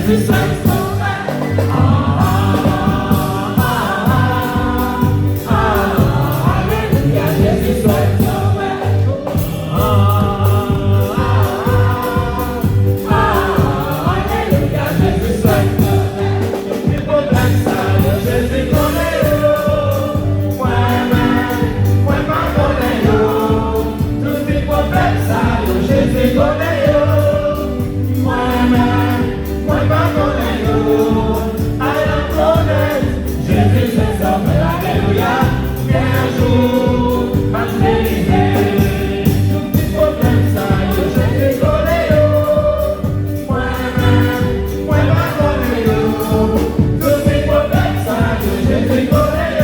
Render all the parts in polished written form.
Jésus seul sauveur. Alléluia, Jésus seul sauveur. Alléluia, Jésus seul sauveur. Les problèmes ça, Jésus connaît. Moi pas connaît. Tous les problèmes ça, Jésus connaît. Moi pas connaît. I don't connaît. Jésus seul sauveur. Alléluia. Un jour, ma vérité. Tous les problèmes ça, Jésus connaît. Moi pas connaît. Tous les problèmes ça, Jésus connaît.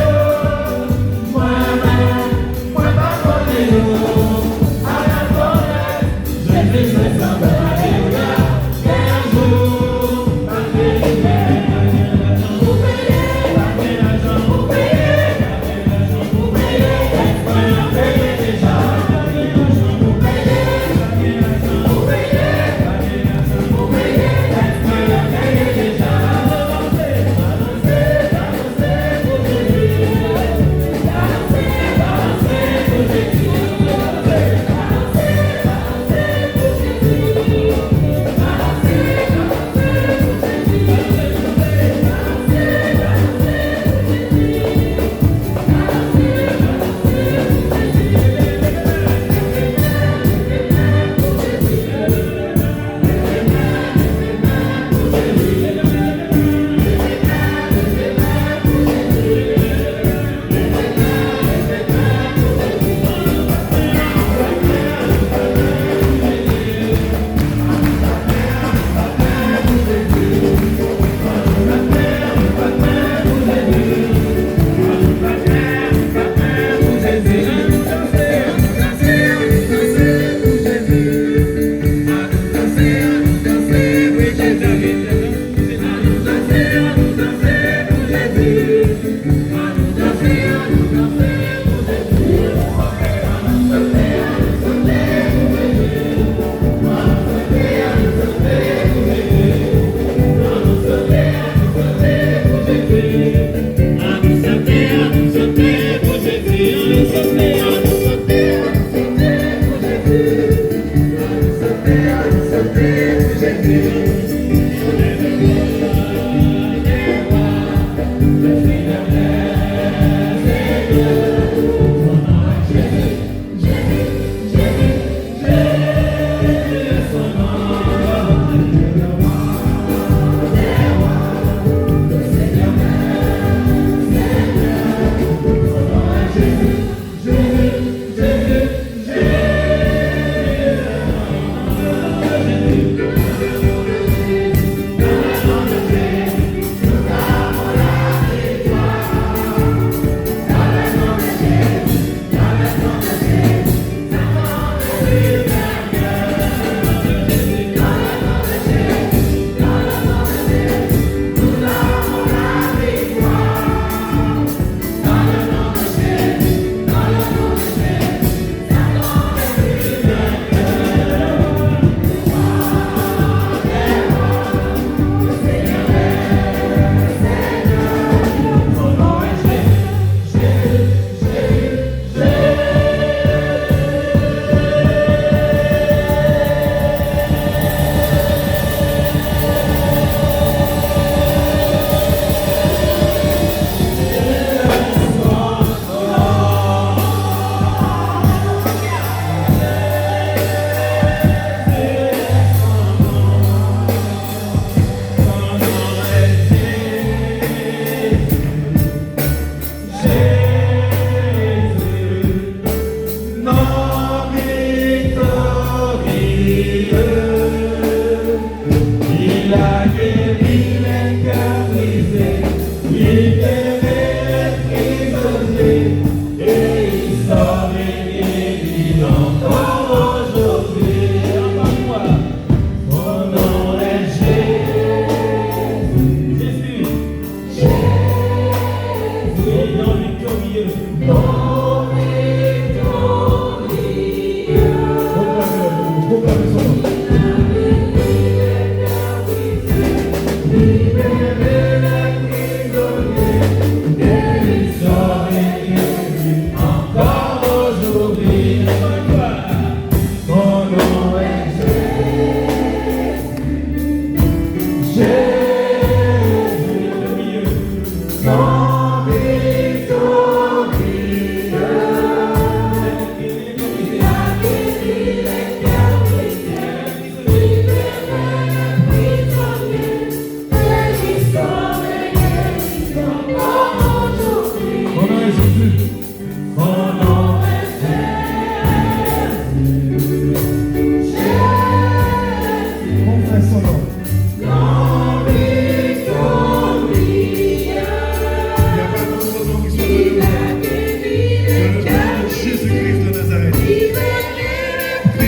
Moi pas connaît. I don't connaît. Jésus seul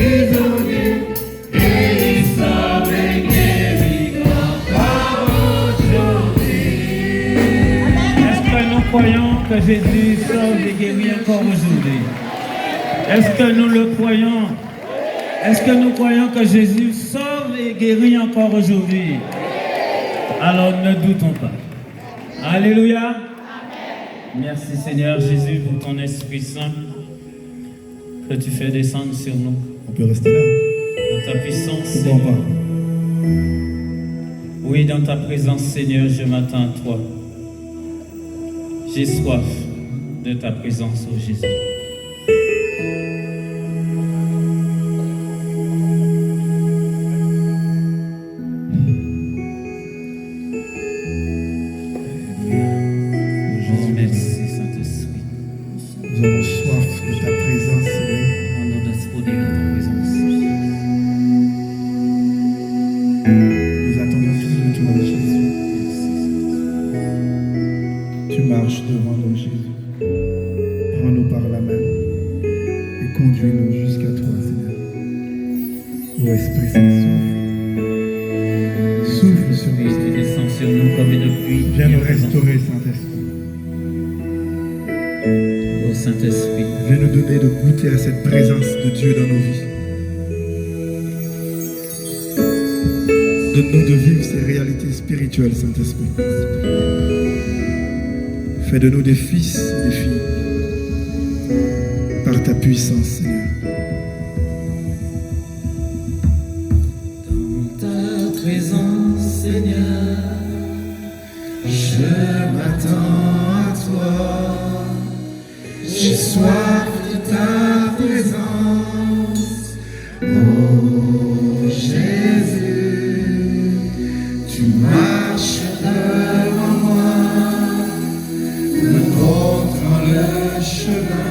prisonniers, guéris, sauve et guéris encore aujourd'hui. Est-ce que nous croyons que Jésus sauve et guérit encore aujourd'hui? Est-ce que nous le croyons? Est-ce que nous croyons que Jésus sauve et guérit encore aujourd'hui? Alors ne doutons pas. Alléluia. Merci Seigneur Jésus pour ton Esprit Saint que tu fais descendre sur nous. On peut rester là. Dans ta puissance, Pourquoi Seigneur. pas? Oui, dans ta présence, Seigneur, je m'attends à toi. J'ai soif de ta présence, ô Jésus. Merci, Saint-Esprit. Nous avons soif de ta présence, Seigneur. On nous disponible dans ta présence. Nous attendons tous de toi, Jésus. Tu marches devant nous, Jésus. Prends-nous par la main et conduis-nous jusqu'à toi, Seigneur. Ô Esprit Saint, souffle sur Christ, tu nous. descends sur nous comme une pluie. Viens nous bienfaisante. restaurer, Saint-Esprit. Ô Saint-Esprit, Viens nous donner de goûter à cette présence de Dieu dans nos vies. Donne-nous de vivre ces réalités spirituelles, Saint-Esprit. Fais de nous des fils et des filles par ta puissance, Seigneur. Dans ta présence, Seigneur, je m'attends à toi. J'ai soif de ta présence. Oh Jésus, tu marches devant moi, me montrant le chemin.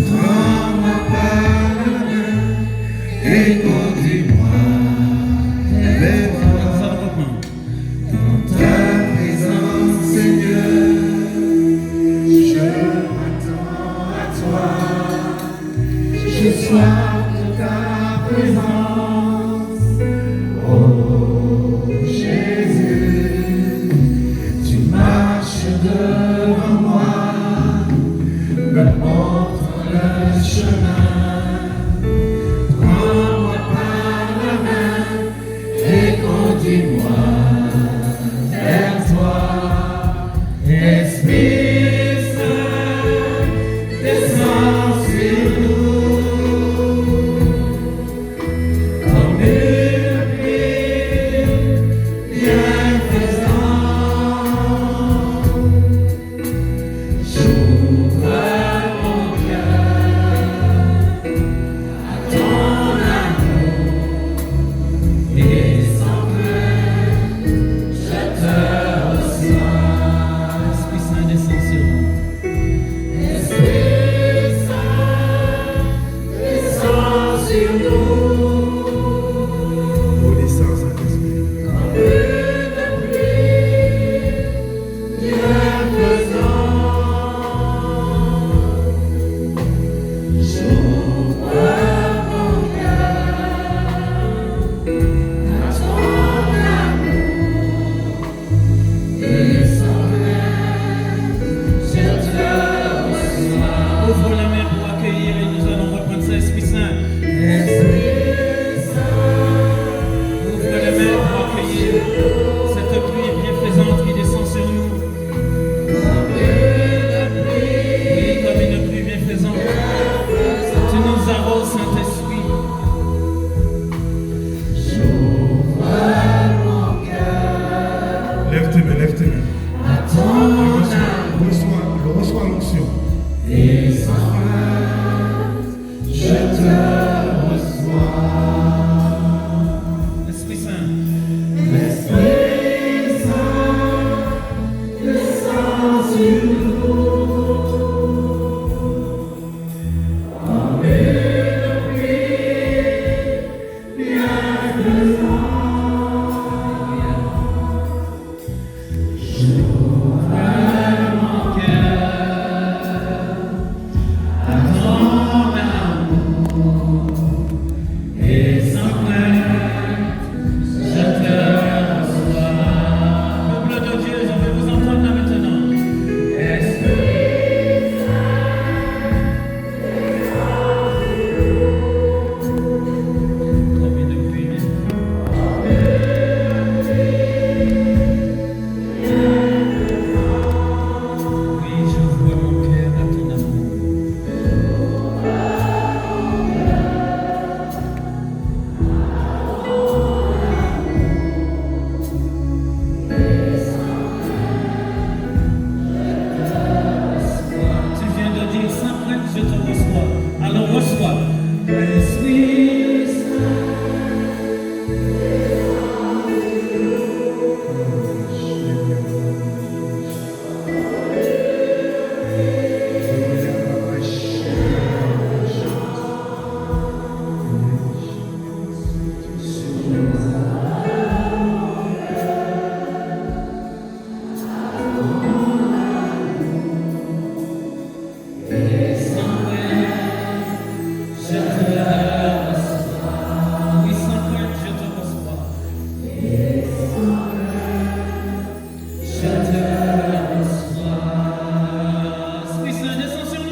Prends-moi par la main et conduis-moi vers toi. Dans ta présence, Seigneur, je m'attends à toi. J'ai soif de ta présence. Oh Jésus, tu marches devant moi, me montrant le chemin. Prends-moi par la main et conduis-moi vers toi. Esprit Saint, descends sur nous comme une pluie bienfaisante. J'ouvre mon cœur à ton amour et sans crainte, je te reçois. Esprit Saint, descend sur nous. Esprit Saint, descends sur nous Oh, descends, Saint-Esprit. comme une pluie bienfaisante. J'ouvre mon cœur à ton amour et sans crainte, je te reçois. Ouvre la main pour accueillir et nous allons reprendre ça, Esprit Saint. Esprit Saint, Ouvre la main pour accueillir cette pluie bienfaisante qui descend sur nous. comme une pluie Oui, comme une pluie bienfaisante. Tu nous arroses, Saint-Esprit. Lève tes mains, lève tes mains. à ton Reçois l'onction. et sans crainte, je te reçois. Je te reçois. Oui, sans crainte, je te reçois. Je te reçois. Esprit Saint, descends sur nous.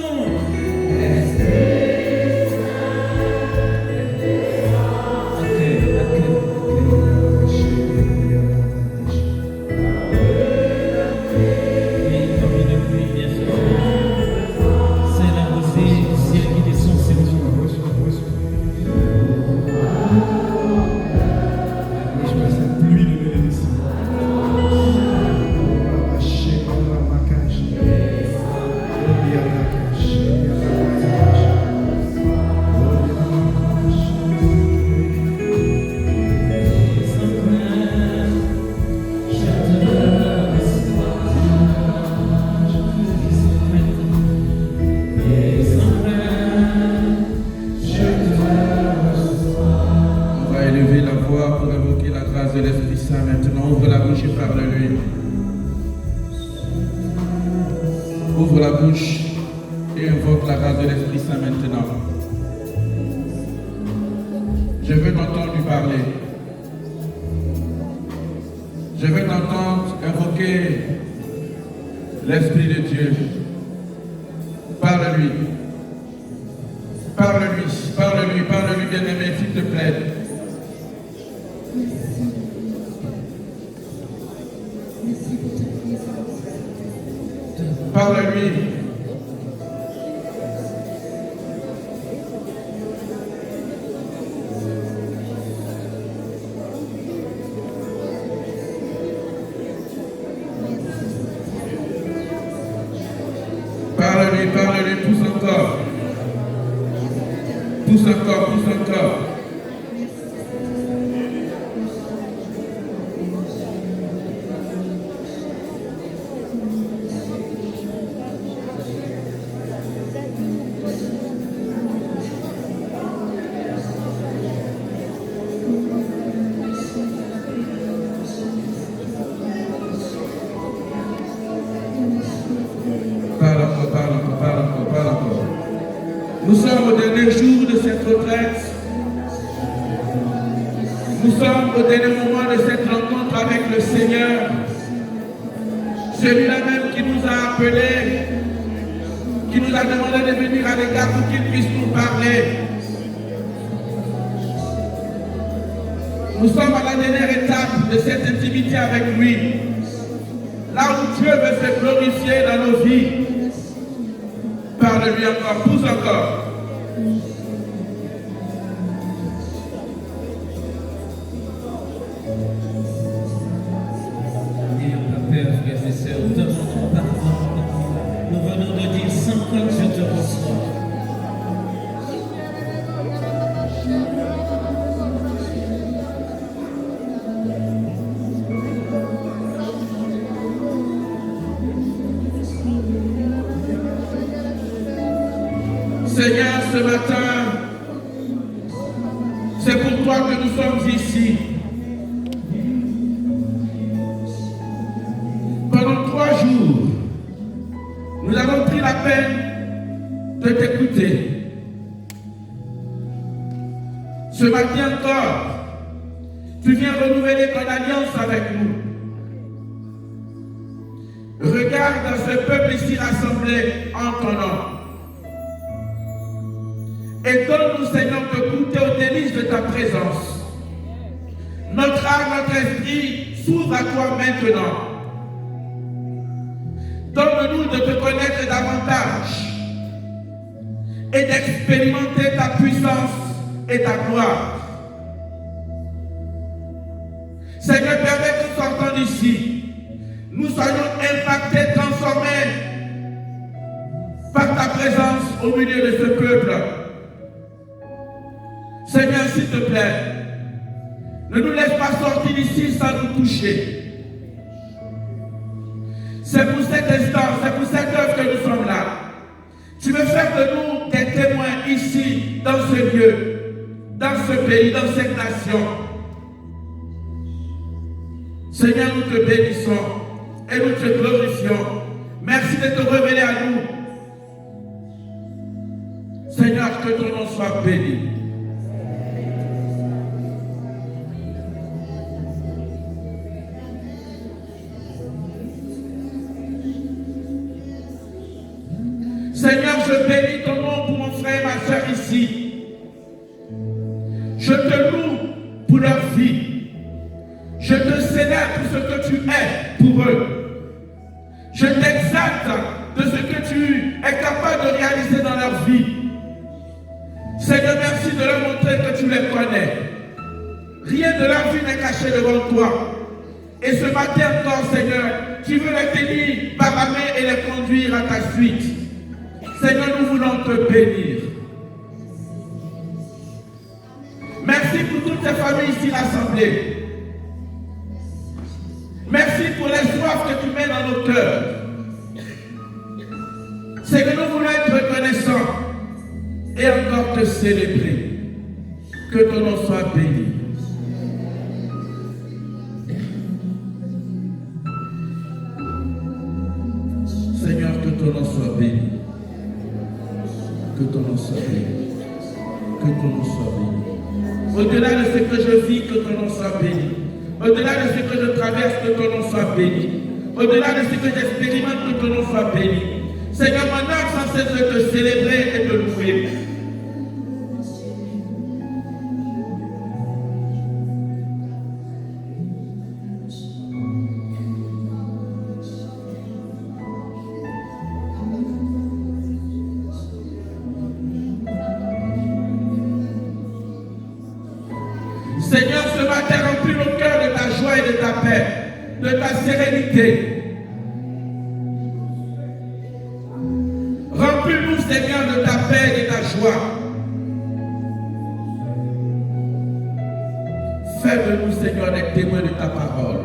Ouvre la bouche et invoque la grâce de l'Esprit Saint maintenant. Je veux t'entendre lui parler. Je veux t'entendre invoquer l'Esprit de Dieu. Parle-lui. Parle-lui, parle-lui, parle-lui, bien-aimé, s'il te plaît. Parle-lui. Parle-lui, parle-lui, pousse encore. Pousse encore, pousse encore. Nous sommes au dernier jour de cette retraite. Nous sommes au dernier moment de cette rencontre avec le Seigneur. Celui-là même qui nous a appelés, qui nous a demandé de venir à l'égard pour qu'il puisse nous parler. Nous sommes à la dernière étape de cette intimité avec lui. Là où Dieu veut se glorifier dans nos vies. Parle-lui encore, pousse encore. Père, frères et sœurs, nous demandons pardon. Nous venons de dire sans crainte, je te reçois. Seigneur, ce matin, c'est pour toi que nous sommes ici. Pendant 3 jours, nous avons pris la peine de t'écouter. Ce matin encore, tu viens renouveler ton alliance avec nous. Regarde ce peuple ici rassemblé en ton nom. Et donne-nous, Seigneur, de goûter aux délices de ta présence. Notre âme, notre esprit s'ouvre à toi maintenant. Donne-nous de te connaître davantage et d'expérimenter ta puissance et ta gloire. Seigneur, permets que sortant d'ici, nous soyons impactés, transformés par ta présence au milieu de ce peuple. Seigneur, s'il te plaît, ne nous laisse pas sortir d'ici sans nous toucher. C'est pour cet instant, c'est pour cette œuvre que nous sommes là. Tu veux faire de nous des témoins ici, dans ce lieu, dans ce pays, dans cette nation. Seigneur, nous te bénissons et nous te glorifions. Merci de te révéler à nous. Seigneur, Seigneur, que ton nom soit béni. Seigneur, je bénis ton nom pour mon frère et ma soeur ici. Je te loue pour leur vie. Je te célèbre pour ce que tu es pour eux. Je t'exalte de ce que tu es capable de réaliser dans leur vie. Seigneur, merci de leur montrer que tu les connais. Rien de leur vie n'est caché devant toi. Et ce matin encore, Seigneur, tu veux les tenir par la main et les conduire à ta suite. Seigneur, nous voulons te bénir. Merci pour toutes ces familles ici rassemblées. Merci pour les soifs que tu mets dans nos cœurs. C'est que nous voulons être reconnaissants et encore te célébrer. Que ton nom soit béni. Seigneur, que ton nom soit béni. Que ton nom soit béni. Que ton nom soit béni. Au-delà de ce que je vis, que ton nom soit béni. Au-delà de ce que je traverse, que ton nom soit béni. Au-delà de ce que j'expérimente, que ton nom soit béni. Seigneur, mon âme sans cesse de te célébrer et de louer. Seigneur, ce matin, remplis nos cœurs de ta joie et de ta paix, de ta sérénité. Remplis-nous, Seigneur, de ta paix et de ta joie. Fais de nous, Seigneur, des témoins de ta parole.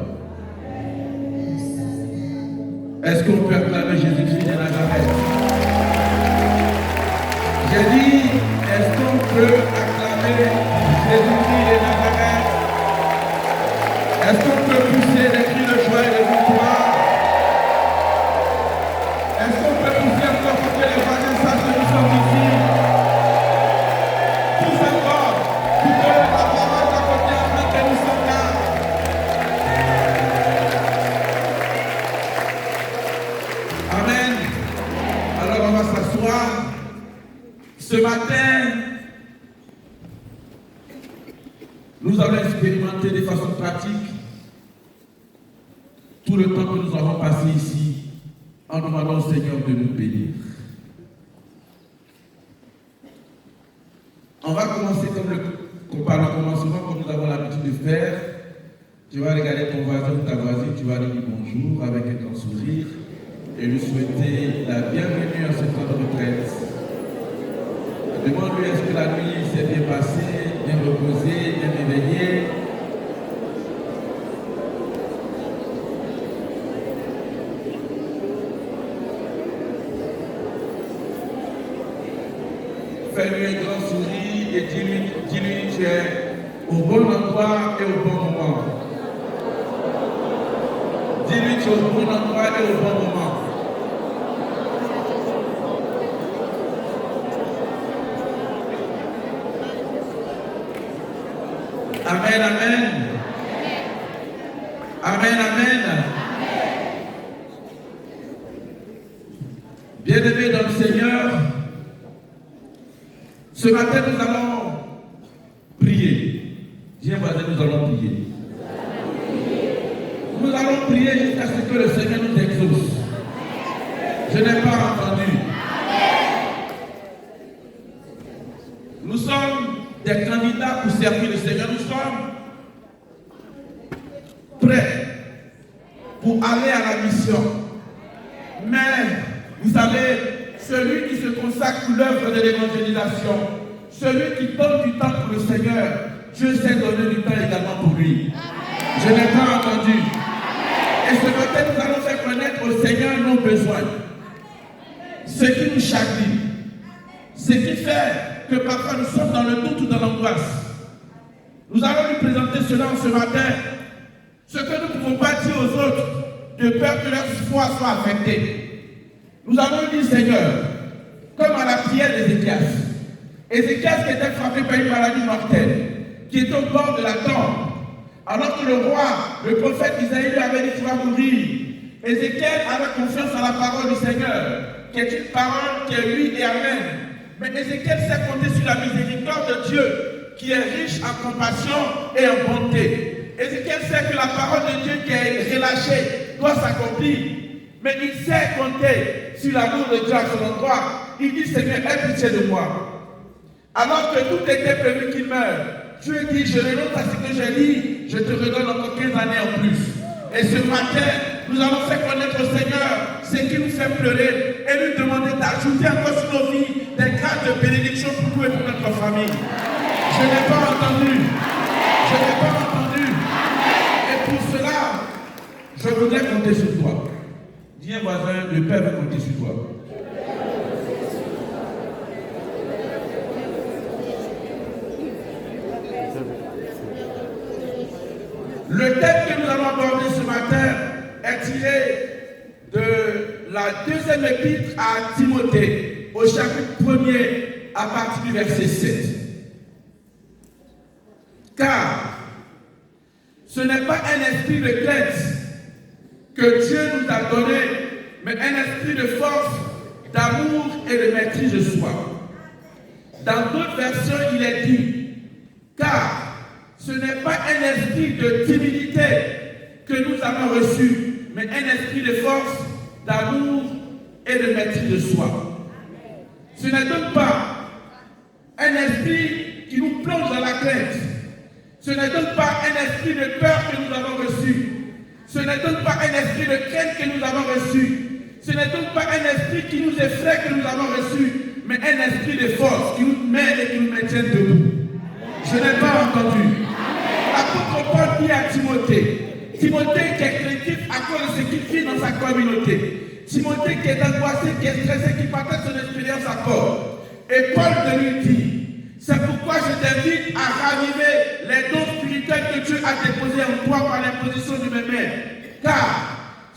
Est-ce qu'on peut acclamer Jésus-Christ de Nazareth? J'ai dit, est-ce qu'on peut acclamer Jésus-Christ de Nazareth? Est-ce qu'on peut pousser des cris de joie et de victoire? Est-ce qu'on peut pousser encore pour que les voisins sachent que nous sommes ici? Tous encore, pour que la parole d'à côté afin que nous sommes là. Amen. Alors on va s'asseoir. Ce matin, nous allons expérimenter de façon pratique tout le temps que nous avons passé ici en demandant au Seigneur de nous bénir. On va commencer par le commencement, comme nous avons l'habitude de faire. Tu vas regarder ton voisin ou ta voisine, tu vas lui dire bonjour avec un grand sourire et lui souhaiter la bienvenue à ce temps de retraite. Demande-lui est-ce que la nuit s'est bien passée, bien reposée, bien éveillée. Fais-lui un grand sourire et dis-lui tu es au bon endroit et au bon moment. Dis-lui tu es au bon endroit et au bon moment. Amen, amen. Amen, amen. Bien-aimés dans le Seigneur, ce matin nous allons prier. Dis voisin, nous allons prier. Nous allons prier jusqu'à ce que le Seigneur nous exauce. Je n'ai pas entendu. Nous sommes des candidats pour servir le Seigneur. Nous sommes prêts pour aller à la mission. Mais, vous savez, celui qui se consacre pour l'œuvre de l'évangélisation, celui qui donne du temps pour le Seigneur, Dieu sait donner du temps également pour lui. Je n'ai pas entendu. Et ce matin, nous allons faire connaître au Seigneur nos besoins. Ce qui nous chagrine. Ce qui fait que parfois nous sommes dans le doute ou dans l'angoisse. Nous allons lui présenter cela ce matin. Ce que nous ne pouvons pas dire aux autres, de peur que leur foi soit affectée. Nous allons lui dire, Seigneur, comme à la prière d'Ézéchias, Ézéchias qui était frappé par une maladie mortelle, qui était au bord de la tombe, alors que le roi, le prophète Isaïe lui avait dit tu vas mourir. Ézéchiel avait confiance en la parole du Seigneur, qui est une parole qui est oui et amen. Mais Ézéchiel s'est compté sur la miséricorde de Dieu, qui est riche en compassion et en bonté. Ézéchiel sait que la parole de Dieu qui est relâchée doit s'accomplir. Mais il sait compter sur l'amour de Dieu à son endroit. Il dit Seigneur, aie pitié de moi. Alors que tout était prévu qu'il meure, Dieu dit je renonce à ce que j'ai dit, je te redonne encore 15 années en plus. Et ce matin, nous allons faire connaître au Seigneur ce qui nous fait pleurer et lui demander d'ajouter encore sur nos vies des grades de bénédiction pour nous et pour notre famille. Je n'ai pas entendu. Je n'ai pas entendu. Et pour cela, je voudrais compter sur toi. Dis un voisin, le Père veut compter sur toi. Le thème que nous allons aborder ce matin est tiré de la deuxième épître à Timothée, au chapitre 1er, à partir du verset 7. Car ce n'est pas un esprit de crainte que Dieu nous a donné, mais un esprit de force, d'amour et de maîtrise de soi. Dans d'autres versions, il est dit, car ce n'est pas un esprit de timidité que nous avons reçu, mais un esprit de force, d'amour et de maîtrise de soi. Ce n'est donc pas un esprit qui nous plonge dans la crainte. Ce n'est donc pas un esprit de peur que nous avons reçu. Ce n'est donc pas un esprit de crainte que nous avons reçu. Ce n'est donc pas un esprit qui nous effraie que nous avons reçu, mais un esprit de force qui nous mène et qui nous maintient debout. Je n'ai pas entendu. L'apôtre Paul dit à Timothée, Timothée qui est critique à cause de ce qu'il vit dans sa communauté, Timothée qui est angoissé, qui est stressé, qui partage son expérience à corps. Et Paul de lui dit, c'est pourquoi je t'invite à raviver les dons spirituels que Dieu a déposés en toi par l'imposition de mes mains. Car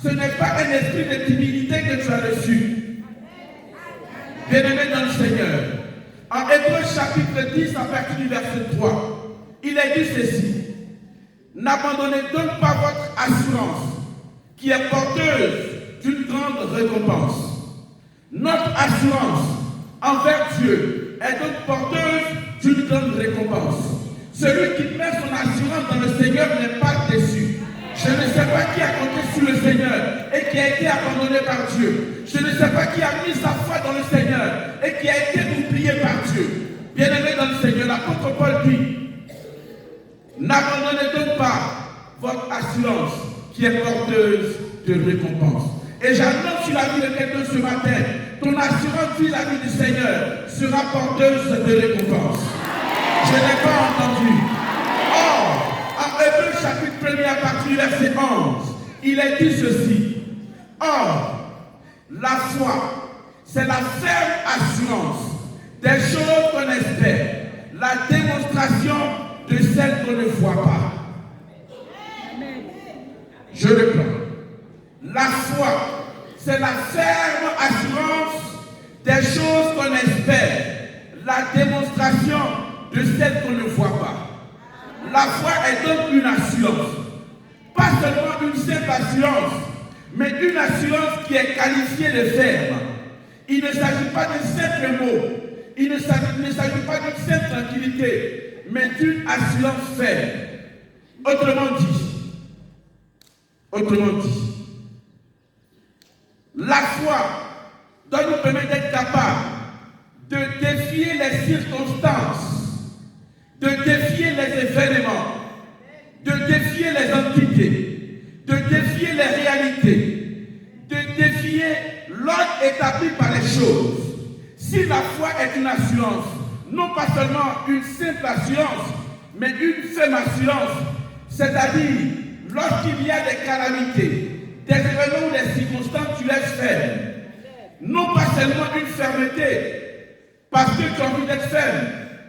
ce n'est pas un esprit de timidité que tu as reçu. Bien-aimé dans le Seigneur, en Hébreux chapitre 10 à partir du verset 3, il est dit ceci. N'abandonnez donc pas votre assurance, qui est porteuse d'une grande récompense. Notre assurance envers Dieu est donc porteuse d'une grande récompense. Celui qui met son assurance dans le Seigneur n'est pas déçu. Je ne sais pas qui a compté sur le Seigneur et qui a été abandonné par Dieu. Je ne sais pas qui a mis sa foi dans le Seigneur et qui a été oublié par Dieu. Bien-aimé dans le Seigneur, l'apôtre Paul dit, n'abandonnez donc pas votre assurance qui est porteuse de récompense. Et j'annonce sur la vie de quelqu'un ce matin, ton assurance vis-à-vis du Seigneur sera porteuse de récompense. Je n'ai pas entendu. Or, en Hébreux chapitre 1er à partir du verset 11, il est dit ceci. Or, la foi, c'est la ferme assurance des choses qu'on espère, la démonstration de celles qu'on ne voit pas. Je reprends. La foi, c'est la ferme assurance des choses qu'on espère, la démonstration de celles qu'on ne voit pas. La foi est donc une assurance, pas seulement une simple assurance, mais une assurance qui est qualifiée de ferme. Il ne s'agit pas d'un simple mot, il ne s'agit pas d'une simple tranquillité, mais d'une assurance ferme. Autrement dit, la foi doit nous permettre d'être capables de défier les circonstances, de défier les événements, de défier les entités, de défier les réalités, de défier l'ordre établi par les choses. Si la foi est une assurance, non pas seulement une simple assurance, mais une ferme assurance, c'est-à-dire lorsqu'il y a des calamités, des événements ou des circonstances, tu laisses faire. Non pas seulement une fermeté, parce que tu as envie d'être ferme,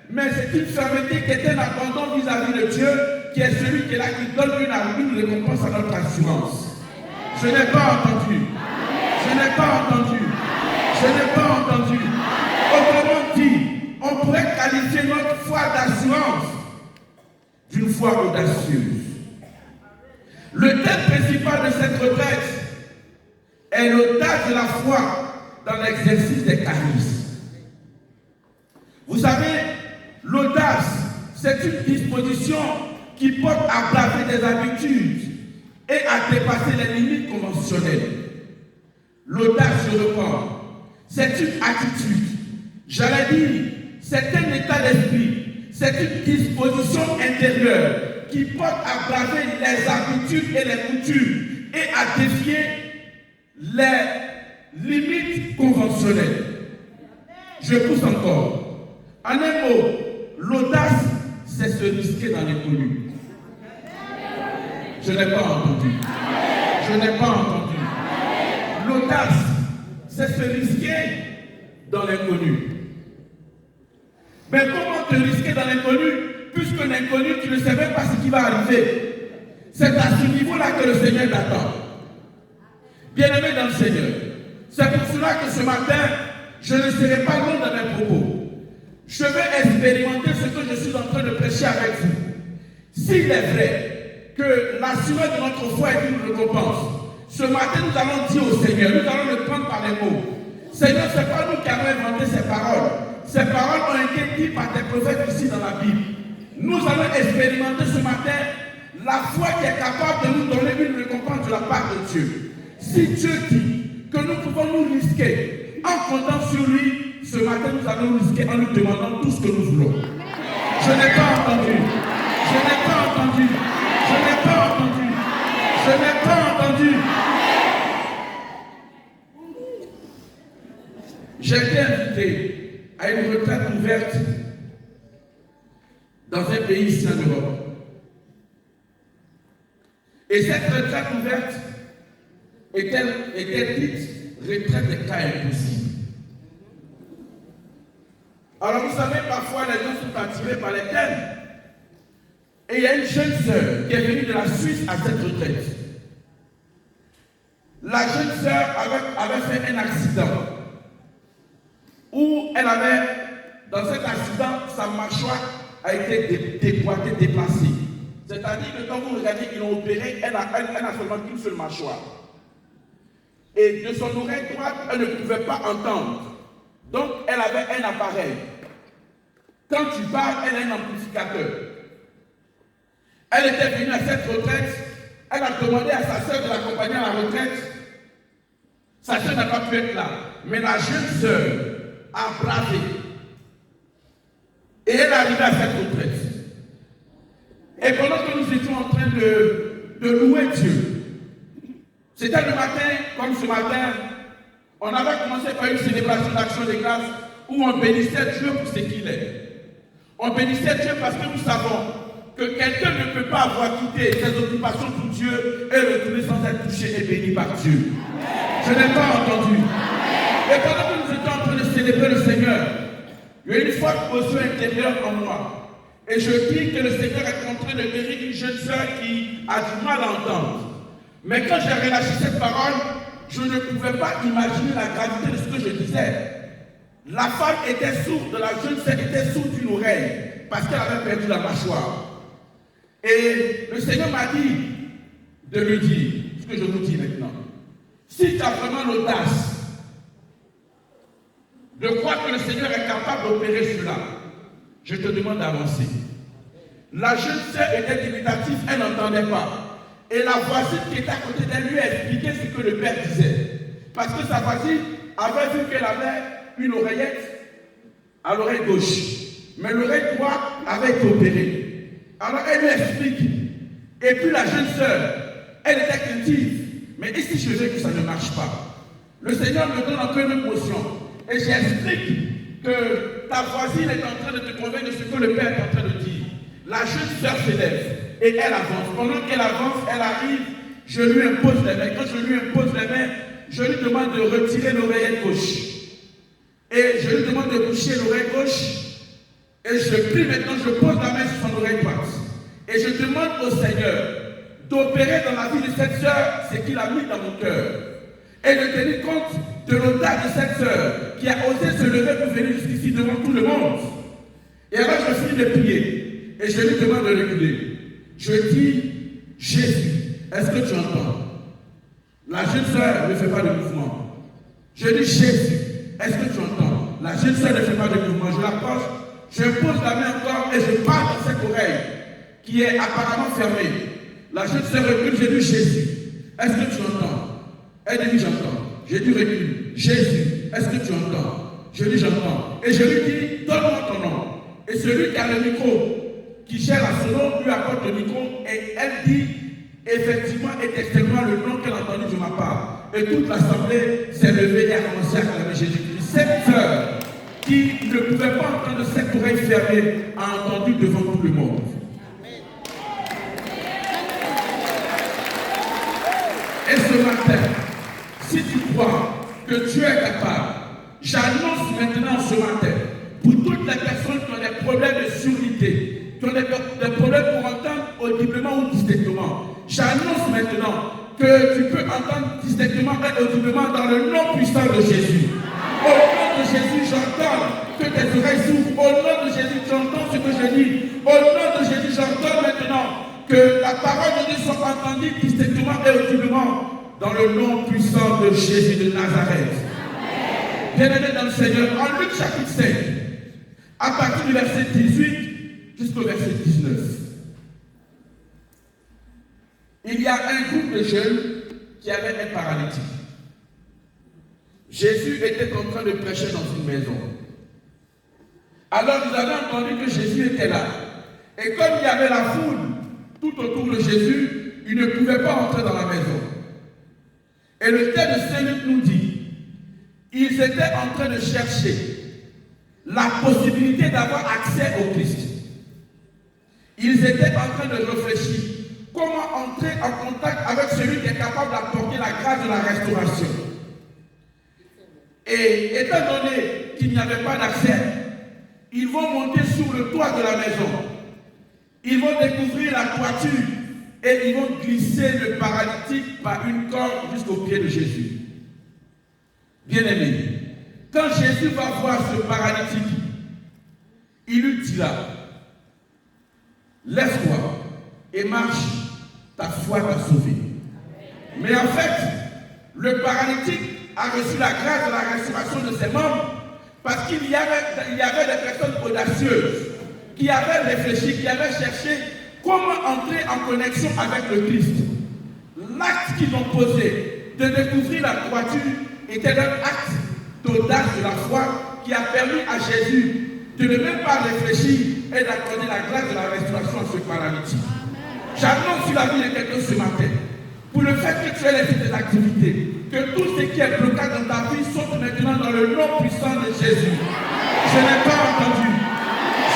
mais c'est une fermeté qui est un abandon vis-à-vis de Dieu, qui est celui qui est là, qui donne une récompense à notre assurance. Je n'ai pas entendu. Je n'ai pas entendu. Je n'ai pas entendu. Autrement dit, on pourrait qualifier notre foi d'assurance d'une foi audacieuse. Le thème principal de cette retraite est l'audace de la foi dans l'exercice des charismes. Vous savez, l'audace, c'est une disposition qui porte à braver des habitudes et à dépasser les limites conventionnelles. L'audace, je reprends, c'est une attitude, j'allais dire, c'est un état d'esprit, c'est une disposition intérieure qui porte à braver les habitudes et les coutumes et à défier les limites conventionnelles. Je pousse encore. En un mot, l'audace, c'est se risquer dans l'inconnu. Je n'ai pas entendu. Je n'ai pas entendu. L'audace, c'est se risquer dans l'inconnu. Mais comment te risquer dans l'inconnu, puisque l'inconnu, tu ne sais même pas ce qui va arriver. C'est à ce niveau-là que le Seigneur t'attend. Bien-aimé dans le Seigneur, c'est pour cela que ce matin, je ne serai pas long dans mes propos. Je vais expérimenter ce que je suis en train de prêcher avec vous. S'il est vrai que l'assurance de notre foi est une récompense, ce matin nous allons dire au Seigneur, nous allons le prendre par les mots. Seigneur, ce n'est pas nous qui avons inventé ces paroles. Ces paroles ont été dites par des prophètes ici dans la Bible. Nous allons expérimenter ce matin la foi qui est capable de nous donner une récompense de la part de Dieu. Si Dieu dit que nous pouvons nous risquer en comptant sur lui, ce matin nous allons risquer en nous demandant tout ce que nous voulons. Je n'ai pas entendu. Je n'ai pas entendu. Je n'ai pas entendu. Je n'ai pas entendu. J'ai été invité à une retraite ouverte dans un pays ici en Europe. Et cette retraite ouverte était dite retraite des cas impossibles. Alors vous savez, parfois les gens sont attirés par les thèmes. Et il y a une jeune sœur qui est venue de la Suisse à cette retraite. La jeune sœur avait fait un accident où elle avait, dans cet accident, sa mâchoire a été déboîtée, déplacée. C'est-à-dire que quand vous regardez qu'ils l'ont opérée, elle n'a seulement qu'une seule mâchoire. Et de son oreille droite, elle ne pouvait pas entendre. Donc, elle avait un appareil. Quand tu parles, elle a un amplificateur. Elle était venue à cette retraite. Elle a demandé à sa sœur de l'accompagner à la retraite. Sa sœur n'a pas pu être là. Mais la jeune sœur a bravé. Et elle est arrivée à cette retraite. Et pendant que nous étions en train de louer Dieu, c'était le matin, comme ce matin, on avait commencé par une célébration d'action de grâce où on bénissait Dieu pour ce qu'il est. On bénissait Dieu parce que nous savons que quelqu'un ne peut pas avoir quitté ses occupations pour Dieu et retourner sans être touché et béni par Dieu. Je n'ai pas entendu. Et pendant que nous étions en train de célébrer le Seigneur, il y a une forte posture intérieure en moi. Et je dis que le Seigneur est en train de guérir une jeune sœur qui a du mal à entendre. Mais quand j'ai relâché cette parole, je ne pouvais pas imaginer la gravité de ce que je disais. La femme était sourde, la jeune sœur était sourde d'une oreille, parce qu'elle avait perdu la mâchoire. Et le Seigneur m'a dit de lui dire ce que je vous dis maintenant. Si tu as vraiment l'audace de croire que le Seigneur est capable d'opérer cela, je te demande d'avancer. La jeune sœur était dubitative, elle n'entendait pas. Et la voisine qui était à côté d'elle lui a expliqué ce que le père disait. Parce que sa voisine avait vu qu'elle avait une oreillette à l'oreille gauche. Mais l'oreille droite avait été opérée. Alors elle lui explique. Et puis la jeune sœur, elle était craintive. Mais ici je veux que ça ne marche pas. Le Seigneur me donne encore une émotion. Et j'explique que ta voisine est en train de te convaincre de ce que le père est en train de dire. La jeune sœur s'élève. Et elle avance. Pendant qu'elle avance, elle arrive, je lui impose les mains. Quand je lui impose les mains, je lui demande de retirer l'oreillette gauche. Et je lui demande de boucher l'oreille gauche. Et je prie maintenant, je pose la main sur son oreille droite. Et je demande au Seigneur d'opérer dans la vie de cette sœur ce qu'il a mis dans mon cœur. Et de tenir compte de l'audace de cette sœur qui a osé se lever pour venir jusqu'ici devant tout le monde. Et alors je finis de prier. Et je lui demande de reculer. Je dis, Jésus, est-ce que tu entends? La jeune sœur ne fait pas de mouvement. Je dis, Jésus, est-ce que tu entends? La jeune sœur ne fait pas de mouvement. Je l'approche, je pose la main encore et je parle dans cette oreille qui est apparemment fermée. La jeune sœur recule, je dis, Jésus, est-ce que tu entends? Elle dit, oui, j'entends. Je dis, recule. Jésus, est-ce que tu entends? Je dis, j'entends. Et je lui dis, donne-moi ton nom. Et celui qui a le micro, qui cherche à son nom, lui apporte le micro et elle dit, effectivement et textuellement le nom qu'elle a entendu de ma part. Et toute l'assemblée s'est levée et a commencé à acclamer Jésus-Christ. Cette sœur qui ne pouvait pas entendre cette oreille fermée a entendu devant tout le monde. Et ce matin, si tu crois que tu es capable, j'annonce maintenant ce matin, pour toutes les personnes qui ont des problèmes de surdité, qui ont des problèmes pour entendre audiblement ou distinctement, j'annonce maintenant que tu peux entendre distinctement et audiblement dans le nom puissant de Jésus. Au nom de Jésus, j'entends que tes oreilles s'ouvrent. Au nom de Jésus, tu entends ce que je dis. Au nom de Jésus, j'entends maintenant que la parole de Dieu soit entendue distinctement et audiblement dans le nom puissant de Jésus de Nazareth. Bien-aimés dans le Seigneur, en Luc chapitre 5, à partir du verset 18 jusqu'au verset 19, il y a un groupe de jeunes qui avaient un paralytique. Jésus était en train de prêcher dans une maison. Alors vous avez entendu que Jésus était là. Et comme il y avait la foule tout autour de Jésus, il ne pouvait pas entrer dans la maison. Et le texte de Saint-Luc nous dit, ils étaient en train de chercher la possibilité d'avoir accès au Christ. Ils étaient en train de réfléchir comment entrer en contact avec celui qui est capable d'apporter la grâce de la restauration. Et étant donné qu'il n'y avait pas d'accès, ils vont monter sur le toit de la maison. Ils vont découvrir la toiture et ils vont glisser le paralytique par une corde jusqu'au pied de Jésus. Bien-aimé, quand Jésus va voir ce paralytique, il lui dira, lève-toi et marche, ta foi t'a sauvé. Mais en fait, le paralytique a reçu la grâce de la restauration de ses membres parce qu'il y avait des personnes audacieuses qui avaient réfléchi, qui avaient cherché comment entrer en connexion avec le Christ. L'acte qu'ils ont posé de découvrir la droiture était un acte d'audace de la foi qui a permis à Jésus de ne même pas réfléchir et d'accorder la grâce de la restauration à ce paralytique. J'annonce sur la vie de quelqu'un ce matin, pour le fait que tu aies laissé tes activités, que tout ce qui est bloqué dans ta vie saute maintenant dans le nom puissant de Jésus. Je n'ai pas entendu.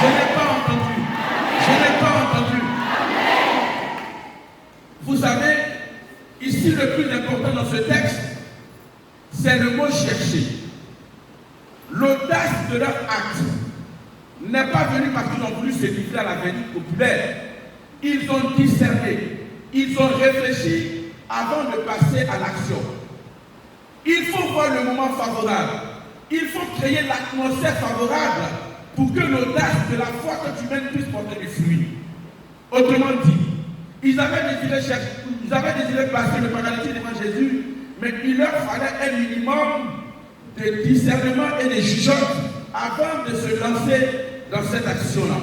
Je n'ai pas entendu. Je n'ai pas entendu. Vous savez, ici le plus important dans ce texte, c'est le mot chercher. L'audace de leur acte n'est pas venue parce qu'ils ont voulu se livrer à la vérité populaire. Ils ont discerné, ils ont réfléchi avant de passer à l'action. Il faut voir le moment favorable. Il faut créer l'atmosphère favorable pour que l'audace de la foi que tu mènes puisse porter des fruits. Autrement dit, ils avaient désiré passer le paralytique devant Jésus, mais il leur fallait un minimum de discernement et de jugeote avant de se lancer dans cette action-là.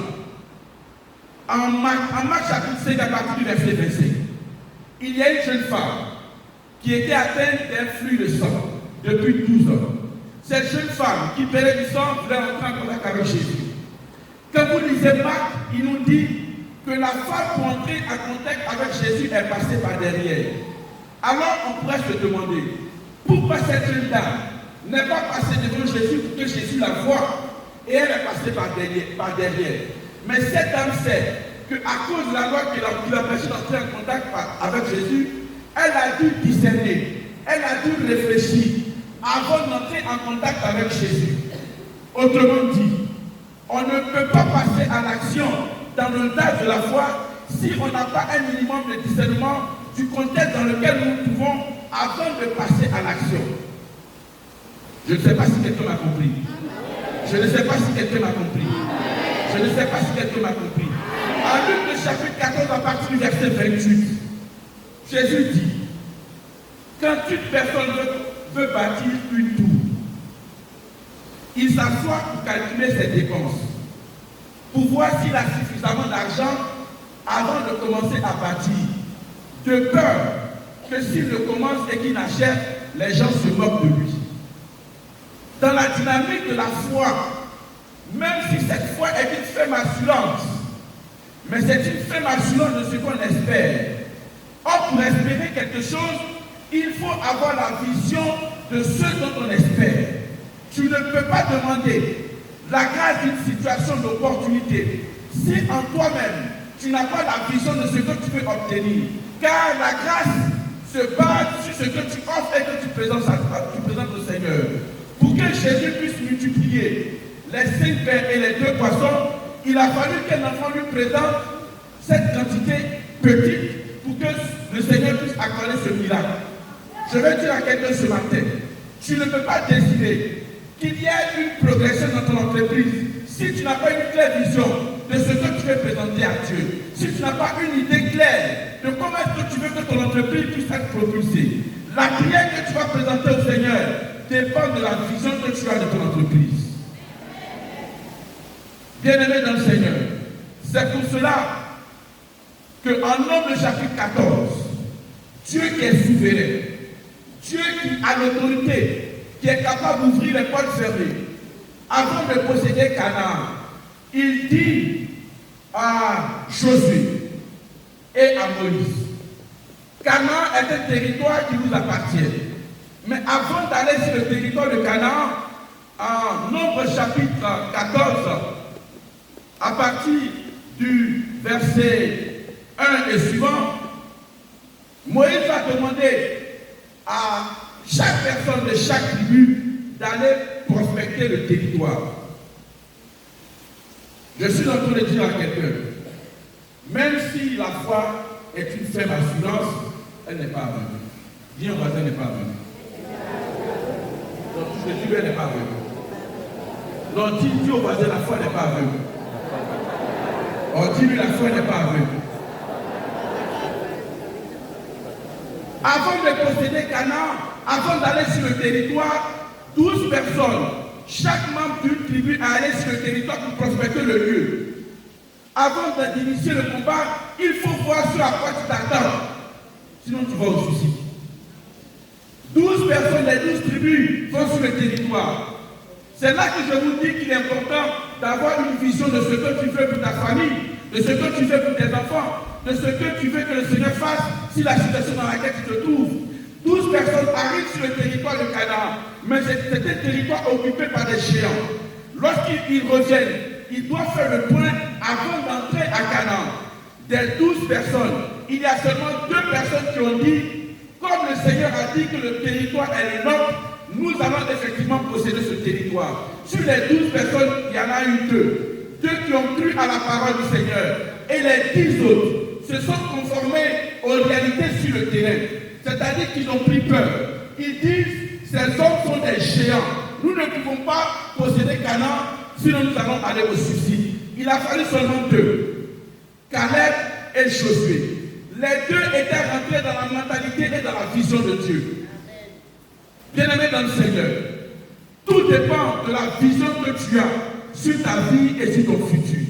En Marc chapitre 5, à partir du verset 25, il y a une jeune femme qui était atteinte d'un flux de sang depuis 12 ans. Cette jeune femme qui perdait du sang voulait entrer en contact avec Jésus. Quand vous lisez Marc, il nous dit que la femme pour entrer en contact avec Jésus est passée par derrière. Alors on pourrait se demander, pourquoi cette jeune dame n'est pas passée devant Jésus pour que Jésus la voie et elle est passée par derrière. Mais cette dame sait qu'à cause de la loi qui l'empêche d'entrer en contact avec Jésus, elle a dû discerner, elle a dû réfléchir avant d'entrer en contact avec Jésus. Autrement dit, on ne peut pas passer à l'action dans l'audace de la foi si on n'a pas un minimum de discernement du contexte dans lequel nous nous trouvons avant de passer à l'action. Je ne sais pas si quelqu'un m'a compris. Je ne sais pas si quelqu'un m'a compris. Je ne sais pas si quelqu'un m'a compris. En Luc, le chapitre 14, à partir du verset 28, Jésus dit, quand une personne veut bâtir une tour, il s'assoit pour calculer ses dépenses, pour voir s'il a suffisamment d'argent avant de commencer à bâtir, de peur que s'il ne commence et qu'il n'achète, les gens se moquent de lui. Dans la dynamique de la foi, même si cette foi est une ferme assurance, mais c'est une ferme assurance de ce qu'on espère. Or, pour espérer quelque chose, il faut avoir la vision de ce dont on espère. Tu ne peux pas demander la grâce d'une situation d'opportunité si en toi-même, tu n'as pas la vision de ce que tu peux obtenir. Car la grâce se base sur ce que tu offres et que tu présentes au Seigneur. Pour que Jésus puisse multiplier les 5 pains et les 2 poissons, il a fallu qu'un enfant lui présente cette quantité petite pour que le Seigneur puisse accorder ce miracle. Je vais dire à quelqu'un ce matin, tu ne peux pas décider qu'il y ait une progression dans ton entreprise si tu n'as pas une claire vision de ce que tu veux présenter à Dieu, si tu n'as pas une idée claire de comment est-ce que tu veux que ton entreprise puisse être propulsée. La prière que tu vas présenter au Seigneur dépend de la vision que tu as de ton entreprise. Bien-aimé dans le Seigneur, c'est pour cela qu'en Nombre chapitre 14, Dieu qui est souverain, Dieu qui a l'autorité, qui est capable d'ouvrir les portes fermées, avant de posséder Canaan, il dit à Josué et à Moïse, Canaan est un territoire qui vous appartient. Mais avant d'aller sur le territoire de Canaan, en Nombre chapitre 14, à partir du verset 1 et suivant, Moïse va demander à chaque personne de chaque tribu d'aller prospecter le territoire. Je suis en train de dire à quelqu'un, même si la foi est une ferme assurance, elle n'est pas venue. Dis au voisin, n'est pas venue. Donc je dis, elle n'est pas venue. Donc dis au voisin, la foi n'est pas venue. On dit, la foi n'est pas venue. Avant de posséder Canaan, avant d'aller sur le territoire, 12 personnes, chaque membre d'une tribu a allé sur le territoire pour prospecter le lieu. Avant d'initier le combat, il faut voir sur à quoi tu t'attends. Sinon tu vas au suicide. 12 personnes, les 12 tribus vont sur le territoire. C'est là que je vous dis qu'il est important d'avoir une vision de ce que tu veux pour ta famille, de ce que tu veux pour tes enfants, de ce que tu veux que le Seigneur fasse si la situation dans laquelle tu te trouves. 12 personnes arrivent sur le territoire de Canaan, mais c'est un territoire occupé par des géants. Lorsqu'ils reviennent, ils doivent faire le point avant d'entrer à Canaan. Des 12 personnes, il y a seulement 2 personnes qui ont dit, comme le Seigneur a dit que le territoire est le nôtre, nous allons effectivement posséder ce territoire. Sur les 12 personnes, il y en a eu 2. 2 qui ont cru à la parole du Seigneur. Et les 10 autres se sont conformés aux réalités sur le terrain. C'est-à-dire qu'ils ont pris peur. Ils disent, ces hommes sont des géants. Nous ne pouvons pas posséder Canaan, sinon nous allons aller au suicide. Il a fallu seulement 2. Caleb et Josué. Les 2 étaient rentrés dans la mentalité et dans la vision de Dieu. Bien-aimé dans le Seigneur, tout dépend de la vision que tu as sur ta vie et sur ton futur.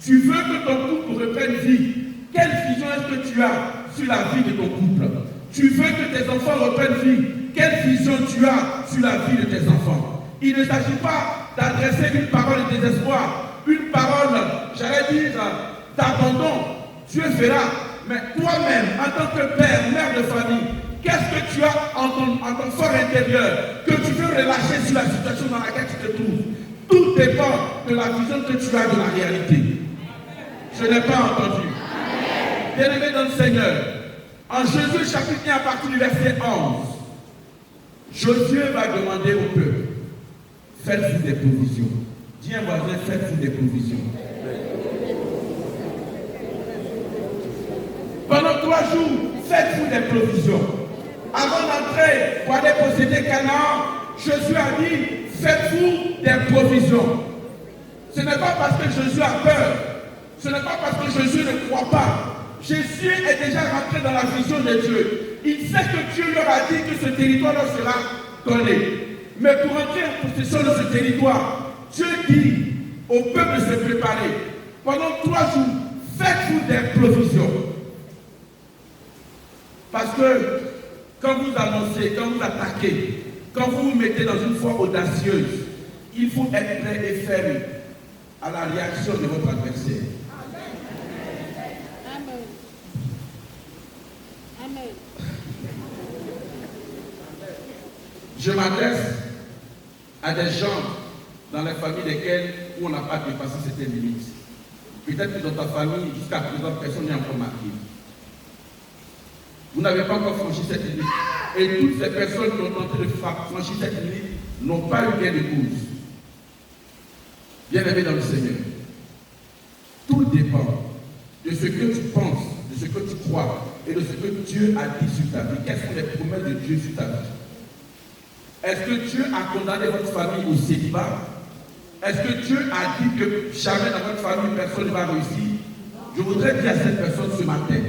Tu veux que ton couple reprenne vie. Quelle vision est-ce que tu as sur la vie de ton couple? Tu veux que tes enfants reprennent vie. Quelle vision tu as sur la vie de tes enfants? Il ne s'agit pas d'adresser une parole de désespoir, une parole, j'allais dire, d'abandon. Dieu fera. Mais toi-même, en tant que père, mère de famille, qu'est-ce que tu as en ton fort intérieur que tu veux relâcher sur la situation dans laquelle tu te trouves? Tout dépend de la vision que tu as de la réalité. Je n'ai pas entendu. Bien-aimé dans le Seigneur, en Jésus chapitre 1 à partir du verset 11, Josué va demander au peuple, faites-vous des provisions. Dis à un voisin, faites-vous des provisions. Pendant 3 jours, faites-vous des provisions. Avant d'entrer pour aller posséder Canaan, Josué a dit, faites-vous des provisions. Ce n'est pas parce que Jésus a peur. Ce n'est pas parce que Jésus ne croit pas. Jésus est déjà rentré dans la vision de Dieu. Il sait que Dieu leur a dit que ce territoire leur sera donné. Mais pour entrer en possession de ce territoire, Dieu dit au peuple de se préparer. Pendant 3 jours, faites-vous des provisions. Parce que quand vous annoncez, quand vous attaquez, quand vous vous mettez dans une foi audacieuse, il faut être prêt et ferme à la réaction de votre adversaire. Amen. Je m'adresse à des gens dans les familles desquelles où on n'a pas dépassé certaines limites. Peut-être que dans ta famille, jusqu'à présent, personne n'est encore marié. Vous n'avez pas encore franchi cette limite. Et toutes ces personnes qui ont tenté de franchir cette limite n'ont pas eu gain de cause. Bien-aimé dans le Seigneur, tout dépend de ce que tu penses, de ce que tu crois et de ce que Dieu a dit sur ta vie. Quelles sont les promesses de Dieu sur ta vie? Est-ce que Dieu a condamné votre famille au célibat? Est-ce que Dieu a dit que jamais dans votre famille personne ne va réussir? Je voudrais dire à cette personne ce matin,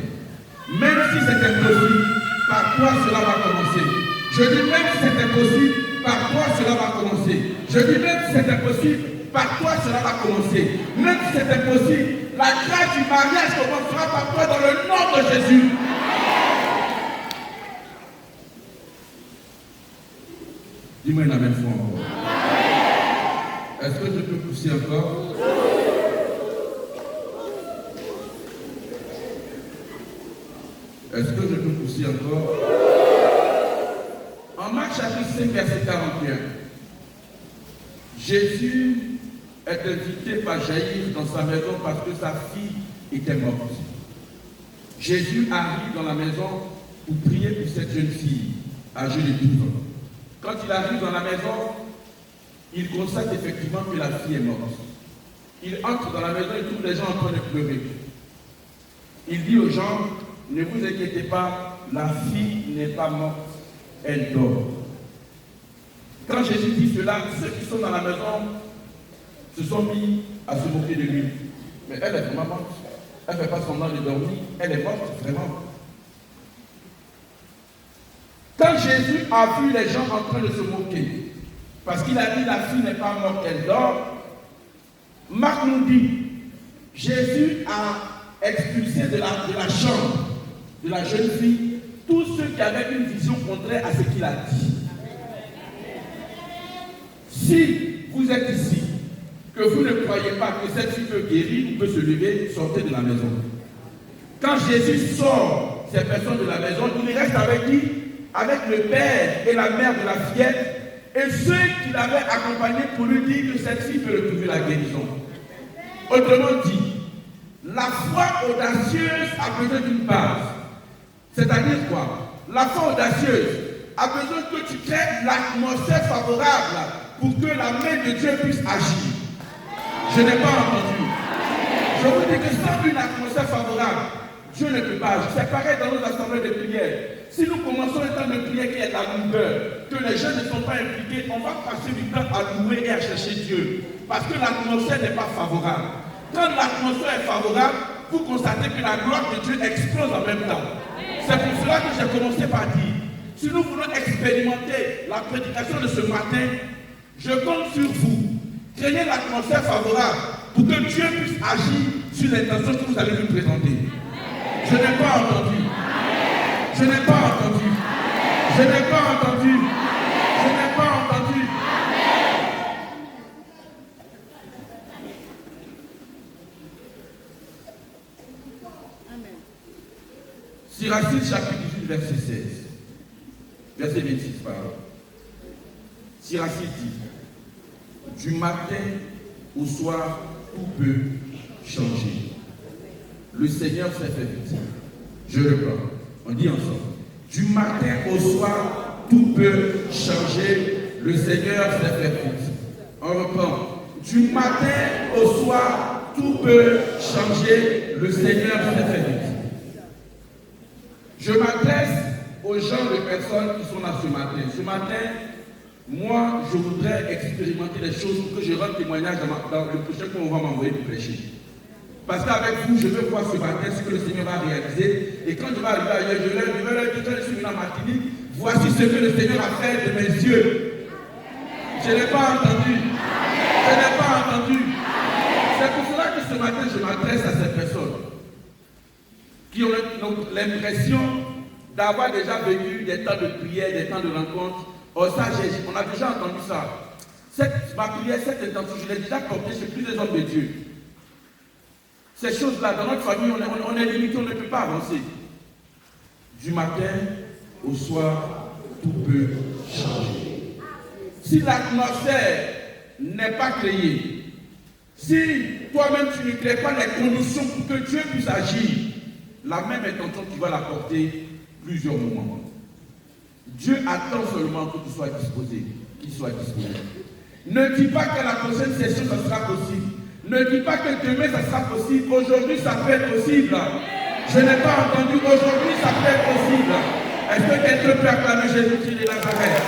même si c'est impossible, par toi cela va commencer. Je dis même si c'est impossible, par toi cela va commencer. Je dis même si c'est impossible, par toi cela va commencer. Même si c'est impossible, la grâce du mariage commencera par toi dans le nom de Jésus. Dis-moi la même fois encore. Est-ce que je peux pousser encore? Est-ce que je peux pousser encore? En Marc chapitre 5, verset 41, Jésus est invité par Jaïr dans sa maison parce que sa fille était morte. Jésus arrive dans la maison pour prier pour cette jeune fille, âgée de 12 ans. Quand il arrive dans la maison, il constate effectivement que la fille est morte. Il entre dans la maison et trouve les gens en train de pleurer. Il dit aux gens, ne vous inquiétez pas, la fille n'est pas morte, elle dort. Quand Jésus dit cela, ceux qui sont dans la maison se sont mis à se moquer de lui. Mais elle est vraiment morte. Elle ne fait pas semblant de dormir, elle est morte vraiment. Quand Jésus a vu les gens en train de se moquer, parce qu'il a dit la fille n'est pas morte, elle dort, Marc nous dit, Jésus a expulsé de la chambre de la jeune fille tous ceux qui avaient une vision contraire à ce qu'il a dit. Si vous êtes ici, que vous ne croyez pas que cette fille peut guérir ou peut se lever, sortez de la maison. Quand Jésus sort ces personnes de la maison, il reste avec qui? Avec le père et la mère de la fillette et ceux qui l'avaient accompagné pour lui dire que cette fille peut retrouver la guérison. Autrement dit, la foi audacieuse a besoin d'une base. C'est-à-dire quoi? La foi audacieuse a besoin que tu crées l'atmosphère favorable pour que la main de Dieu puisse agir. Je n'ai pas entendu. Je vous dis que sans une atmosphère favorable, Dieu ne peut pas agir. C'est pareil dans nos assemblées de prière. Si nous commençons un temps de prière qui est à longueur, que les jeunes ne sont pas impliqués, on va passer du temps à louer et à chercher Dieu. Parce que l'atmosphère n'est pas favorable. Quand l'atmosphère est favorable, vous constatez que la gloire de Dieu explose en même temps. C'est pour cela que j'ai commencé par dire, si nous voulons expérimenter la prédication de ce matin, je compte sur vous. Créez l'atmosphère favorable pour que Dieu puisse agir sur l'intention que vous allez lui présenter. Je n'ai pas entendu. Je n'ai pas entendu. Je n'ai pas entendu. Je n'ai pas entendu. Siracide chapitre 18, verset 16. Verset 26, pardon. Siracide dit, du matin au soir, tout peut changer. Le Seigneur s'est fait vite. Je reprends. On dit ensemble. Du matin au soir, tout peut changer. Le Seigneur s'est fait vite. On reprend. Du matin au soir, tout peut changer. Le Seigneur s'est fait vite. Je m'adresse aux gens de personnes qui sont là ce matin. Ce matin, Moi, je voudrais expérimenter les choses pour que je rende témoignage dans le prochain qu'on va m'envoyer pour prêcher. Parce qu'avec vous, je veux voir ce matin ce que le Seigneur va réaliser. Et quand je vais arriver ailleurs, je vais leur dire, quand je suis venu en Martinique, voici ce que le Seigneur a fait de mes yeux. Je n'ai pas entendu. Je n'ai pas entendu. C'est pour cela que ce matin, je m'adresse à ces personnes qui ont l'impression d'avoir déjà vécu des temps de prière, des temps de rencontre. Oh, ça, on a déjà entendu ça. Ma prière, cette intention, je l'ai déjà portée chez plusieurs hommes de Dieu. Ces choses-là, dans notre famille, on est limité, on ne peut pas avancer. Du matin au soir, tout peut changer. Si l'atmosphère n'est pas créée, si toi-même tu ne crées pas les conditions pour que Dieu puisse agir, la même intention, tu vas la porter plusieurs moments. Dieu attend seulement que tu sois disposé, qu'il soit disposé. Ne dis pas que la prochaine session, ça sera possible. Ne dis pas que demain, ça sera possible. Aujourd'hui, ça peut être possible. Je n'ai pas entendu. Aujourd'hui, ça peut être possible. Est-ce que quelqu'un peut acclamer Jésus-Christ de Nazareth?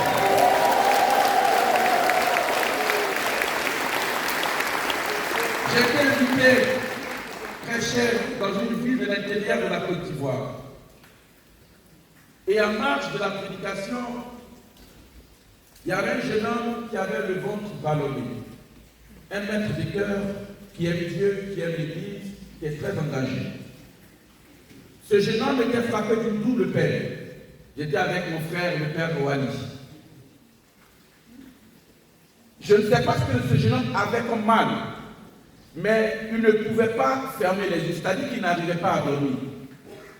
J'ai été invité très cher dans une ville de l'intérieur de la Côte d'Ivoire. Et en marge de la prédication, il y avait un jeune homme qui avait le ventre ballonné. Un maître de cœur qui aime Dieu, qui aime l'Église, qui est très engagé. Ce jeune homme était frappé d'une double peine. J'étais avec mon frère, le père Roali. Je ne sais pas ce que ce jeune homme avait comme mal, mais il ne pouvait pas fermer les yeux, c'est-à-dire qu'il n'arrivait pas à dormir.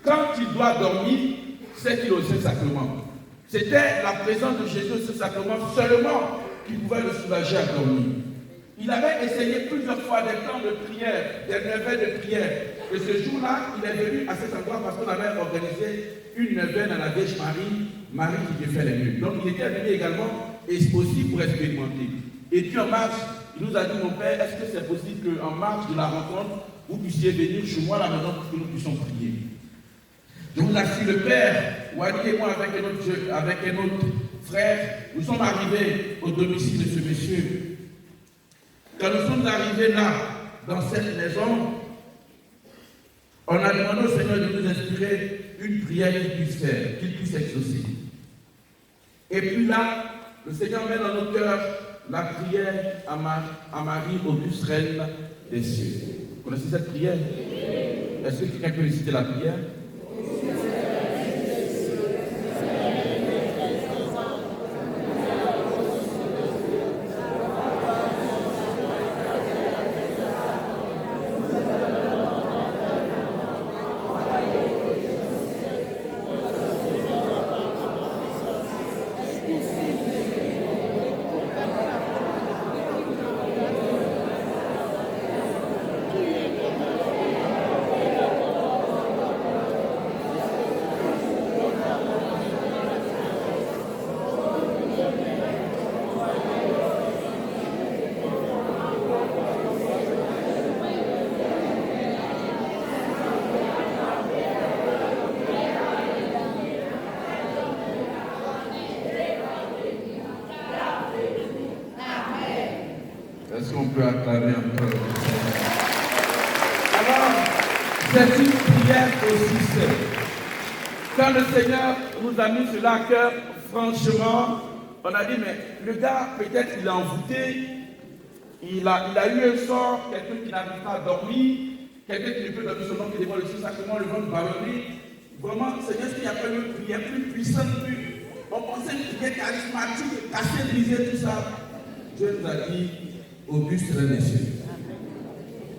Quand il doit dormir, c'est qu'il a reçu le sacrement. C'était la présence de Jésus, ce sacrement seulement qui pouvait le soulager à dormir. Il avait essayé plusieurs fois des temps de prière, des réveils de prière. Et ce jour-là, il est venu à cet endroit parce qu'on avait organisé une neuvaine à la Vierge Marie, Marie qui défait les nuits. Donc il était venu également, et aussi pour expérimenter. Et puis en marche, il nous a dit, mon père, est-ce que c'est possible qu'en marche de la rencontre, vous puissiez venir chez moi à la maison pour que nous puissions prier? Je vous assure, le père, Wadi et moi, avec un autre frère, nous sommes arrivés au domicile de ce monsieur. Quand nous sommes arrivés là, dans cette maison, on a demandé au Seigneur de nous inspirer une prière qu'il puisse faire, qu'il puisse exaucer. Et puis là, le Seigneur met dans nos cœurs la prière à Marie, Auguste, Reine des cieux. Vous connaissez cette prière? Est-ce que quelqu'un peut réciter la prière? Est-ce qu'on peut acclamer encore? Alors, c'est une prière aussi simple. Quand le Seigneur nous a mis cela à cœur, franchement, on a dit, mais le gars, peut-être il est envoûté, il a eu un sort, quelqu'un qui n'arrive pas à dormir, quelqu'un qui ne peut dormir seulement qui devant le Saint-Sacrement, le ventre ballonné. Vraiment, Seigneur, est-ce qu'il n'y a pas une prière plus puissante, on pensait une prière charismatique, casser, briser, tout ça. Dieu nous a dit, Auguste, Reine des cieux.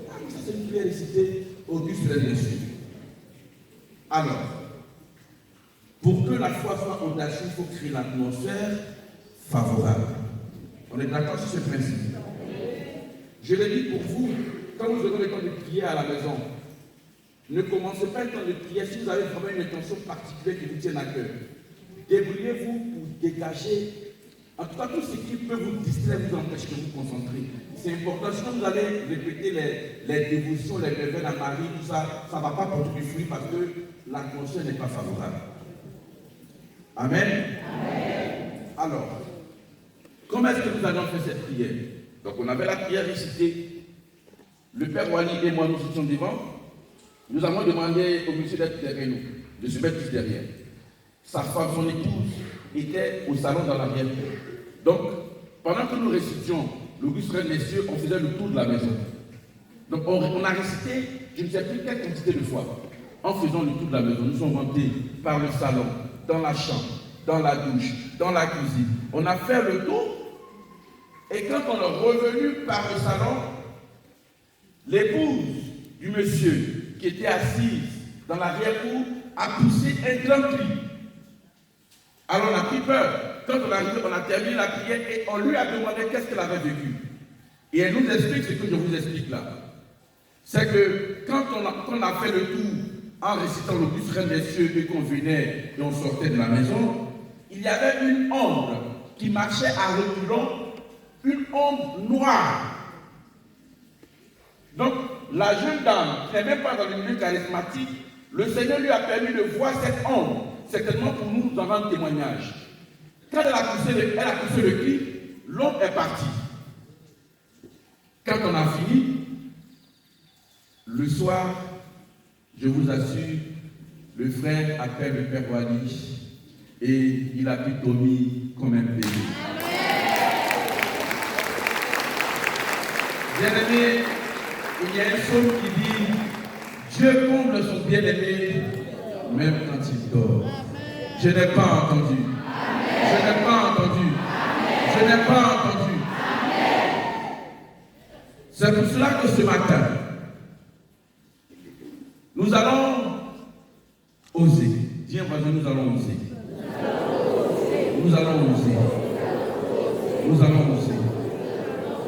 Ça, c'est une prière récitée, Auguste, Reine des cieux. Alors, pour que la foi soit audacieuse, il faut créer l'atmosphère favorable. On est d'accord sur ce principe. Je l'ai dit pour vous, quand vous aurez le temps de prier à la maison, ne commencez pas le temps de prière si vous avez vraiment une intention particulière qui vous tienne à cœur. Débrouillez-vous pour dégager, en tout cas tout ce qui peut vous distraire, vous empêche de vous concentrer. C'est important, sinon vous allez répéter les dévotions, les réveils à Marie, tout ça, ça ne va pas porter du fruit parce que l'atmosphère n'est pas favorable. Amen. Amen. Alors, Comment est-ce que nous allons faire cette prière? Donc on avait la prière récitée. Le Père Wally et moi, nous étions devant. Nous avons demandé au monsieur d'être derrière nous, de se mettre juste derrière. Sa femme, son épouse, était au salon dans l'arrière. Donc, pendant que nous récitions l'Auguste Reine des cieux, on faisait le tour de la maison. Donc on a récité, je ne sais plus quelle quantité de fois, en faisant le tour de la maison. Nous sommes montés par le salon, dans la chambre, dans la douche, dans la cuisine. On a fait le tour. Et quand on est revenu par le salon, l'épouse du monsieur qui était assise dans l'arrière-cour a poussé un grand cri. Alors on a pris peur. Quand on est arrivé, on a terminé la prière et on lui a demandé qu'est-ce qu'elle avait vécu. Et elle nous explique ce que je vous explique là. C'est que quand on a fait le tour en récitant l'Auguste Reine des cieux et qu'on venait et on sortait de la maison, il y avait une ombre qui marchait à reculons, une ombre noire. Donc, la jeune dame, qui n'est même pas dans le milieu charismatique, le Seigneur lui a permis de voir cette ombre, certainement pour nous en rendre témoignage. Quand elle a poussé le cri, l'ombre est partie. Quand on a fini, le soir, je vous assure, le frère appelle le Père Wally et il a pris Tommy comme un bébé. Bien-aimé, il y a un psaume qui dit Dieu comble son bien-aimé même quand il dort. Je n'ai pas entendu. Je n'ai pas entendu. Je n'ai pas entendu. C'est pour cela que ce matin, nous allons oser. Dis voisin, nous allons oser. Nous allons oser. Nous allons oser.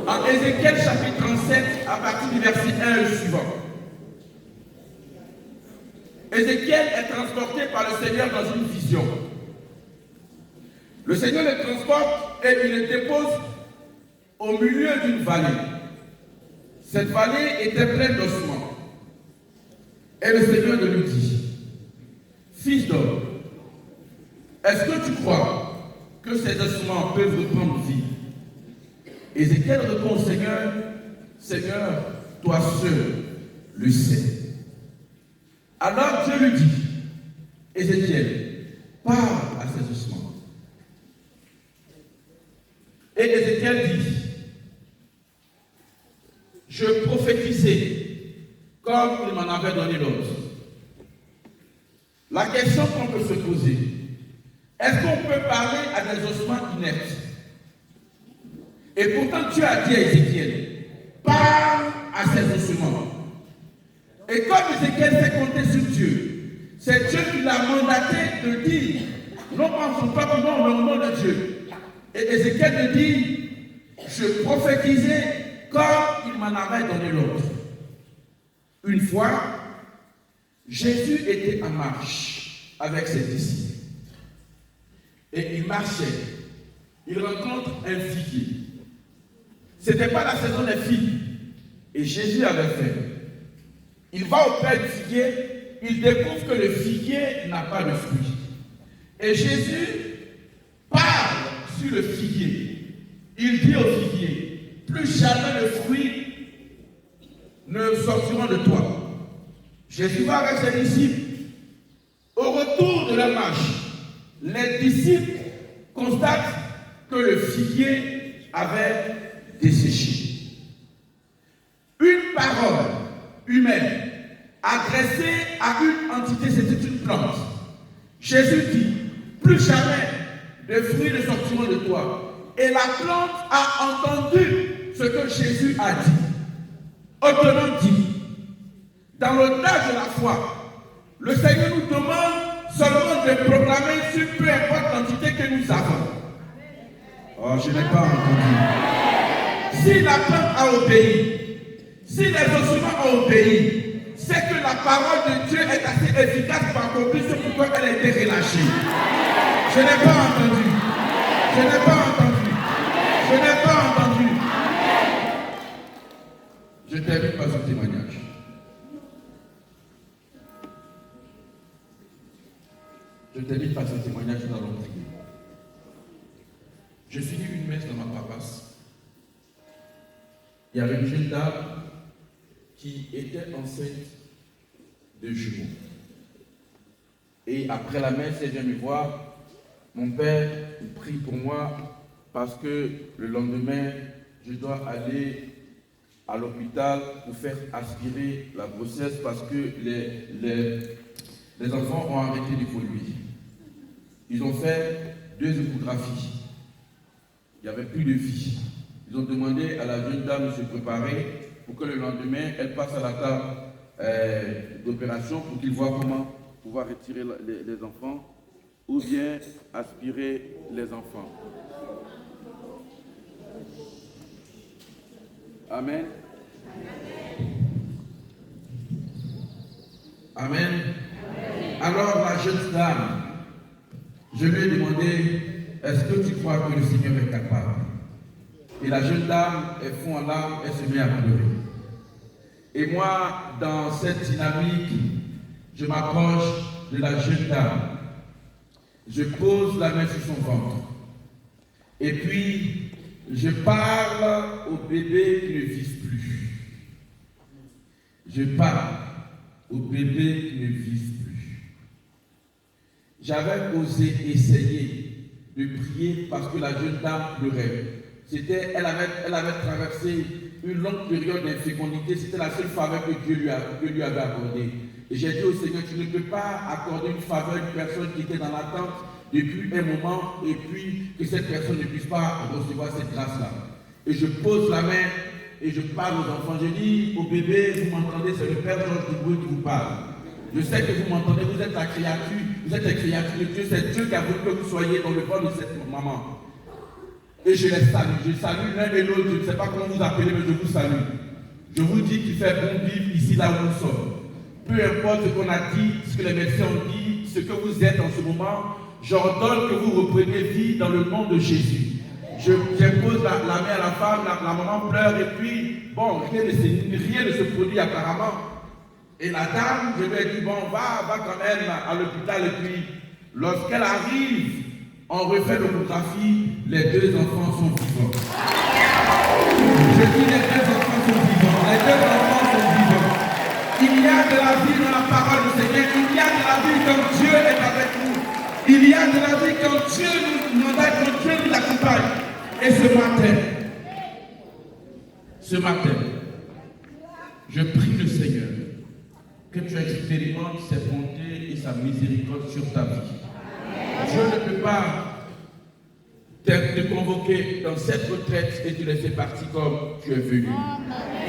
En Ézéchiel chapitre 37, à partir du verset 1 et suivant. Ézéchiel est transporté par le Seigneur dans une vision. Le Seigneur le transporte et il le dépose au milieu d'une vallée. Cette vallée était pleine d'ossements. Et le Seigneur lui dit, fils d'homme, est-ce que tu crois que ces ossements peuvent reprendre vie? Ézéchiel répond au Seigneur, Seigneur, toi seul le sais. Alors Dieu lui dit, Ézéchiel, parle à ces ossements. Et Ézéchiel dit, je prophétisais comme il m'en avait donné l'ordre. La question qu'on peut se poser, est-ce qu'on peut parler à des ossements inertes? Et pourtant Dieu a dit à Ézéchiel, parle à ces ossements. Et comme Ézéchiel s'est compté sur Dieu, c'est Dieu qui l'a mandaté de dire, non pas en son propre nom, mais au nom de Dieu. Et Ézéchiel dit, je prophétisais comme il m'en avait donné l'ordre. Une fois, Jésus était en marche avec ses disciples. Et il marchait. Il rencontre un figuier. Ce n'était pas la saison des figues. Et Jésus avait faim. Il va auprès du figuier. Il découvre que le figuier n'a pas de fruits. Et Jésus parle sur le figuier. Il dit au figuier, plus jamais le fruit ne sortiront de toi. Jésus va avec ses disciples. Au retour de la marche, les disciples constatent que le figuier avait desséché. Une parole humaine adressée à une entité, c'était une plante. Jésus dit, plus jamais de fruits ne sortiront de toi. Et la plante a entendu ce que Jésus a dit. Autrement dit, dans l'audace de la foi, le Seigneur nous demande seulement de proclamer sur peu importe l'entité que nous avons. Oh, je n'ai pas entendu. Si la plante a obéi, si les ossements ont obéi, c'est que la parole de Dieu est assez efficace pour accomplir ce pourquoi elle a été relâchée. Je n'ai pas entendu. Je n'ai pas entendu. Je n'ai pas entendu. Je termine par ce témoignage. Je termine par ce témoignage, nous allons prier. Je finis une messe dans ma il y avait une jeune dame qui était enceinte de jumeaux. Et après la messe, elle vient me voir. Mon père prie pour moi parce que le lendemain, je dois aller à l'hôpital pour faire aspirer la grossesse parce que les enfants ont arrêté d'évoluer. Ils ont fait 2 échographies. Il n'y avait plus de vie. Ils ont demandé à la jeune dame de se préparer pour que le lendemain, elle passe à la table d'opération pour qu'ils voient comment pouvoir retirer les enfants ou bien aspirer les enfants. Amen. Amen. Alors la jeune dame, je lui ai demandé, est-ce que tu crois que le Seigneur est capable? Et la jeune dame, elle fond en larmes, elle se met à pleurer. Et moi, dans cette dynamique, je m'approche de la jeune dame. Je pose la main sur son ventre. Et puis, je parle au bébé qui ne vise plus. Je parle au bébé qui ne vise plus. J'avais osé essayer de prier parce que la jeune dame pleurait. Elle avait traversé une longue période d'infécondité. C'était la seule faveur que Dieu lui avait accordée. Et j'ai dit au Seigneur, tu ne peux pas accorder une faveur à une personne qui était dans l'attente depuis un moment et puis que cette personne ne puisse pas recevoir cette grâce-là. Et je pose la main et je parle aux enfants. Je dis au bébé, vous m'entendez, c'est le Père Georges Dubois qui vous parle. Je sais que vous m'entendez, vous êtes la créature, vous êtes la créature de Dieu, c'est Dieu qui a voulu que vous soyez dans le corps de cette maman. Et je les salue, je salue l'un et l'autre, je ne sais pas comment vous appelez, mais je vous salue. Je vous dis qu'il fait bon vivre ici là où nous sommes. Peu importe ce qu'on a dit, ce que les médecins ont dit, ce que vous êtes en ce moment, j'ordonne que vous repreniez vie dans le nom de Jésus. J'impose la main à la femme, la maman pleure et puis, bon, rien ne se produit apparemment. Et la dame, je lui ai dit, bon, va quand même à l'hôpital et puis, lorsqu'elle arrive, on refait l'échographie, les 2 enfants sont vivants. Je dis les 2 enfants sont vivants, les 2 enfants sont vivants. Il y a de la vie dans la parole du Seigneur, il y a de la vie quand Dieu est avec nous. Il y a de la vie quand Dieu nous mandate, quand Dieu nous accompagne. Et ce matin, je prie le Seigneur que tu expérimentes ses bontés et sa miséricorde sur ta vie. Je ne peux pas te convoquer dans cette retraite et te laisser partir comme tu es venu.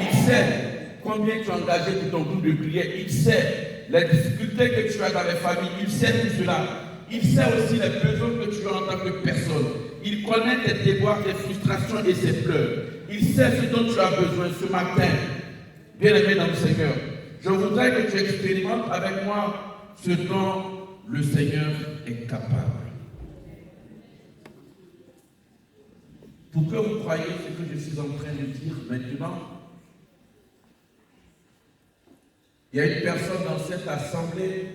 Il sait combien tu as engagé pour ton groupe de prière. Il sait les difficultés que tu as dans les familles. Il sait tout cela. Il sait aussi les besoins que tu as en tant que personne. Il connaît tes déboires, tes frustrations et ses pleurs. Il sait ce dont tu as besoin ce matin. Bien-aimé dans le Seigneur, je voudrais que tu expérimentes avec moi ce dont le Seigneur est capable. Pour que vous croyiez ce que je suis en train de dire maintenant, il y a une personne dans cette assemblée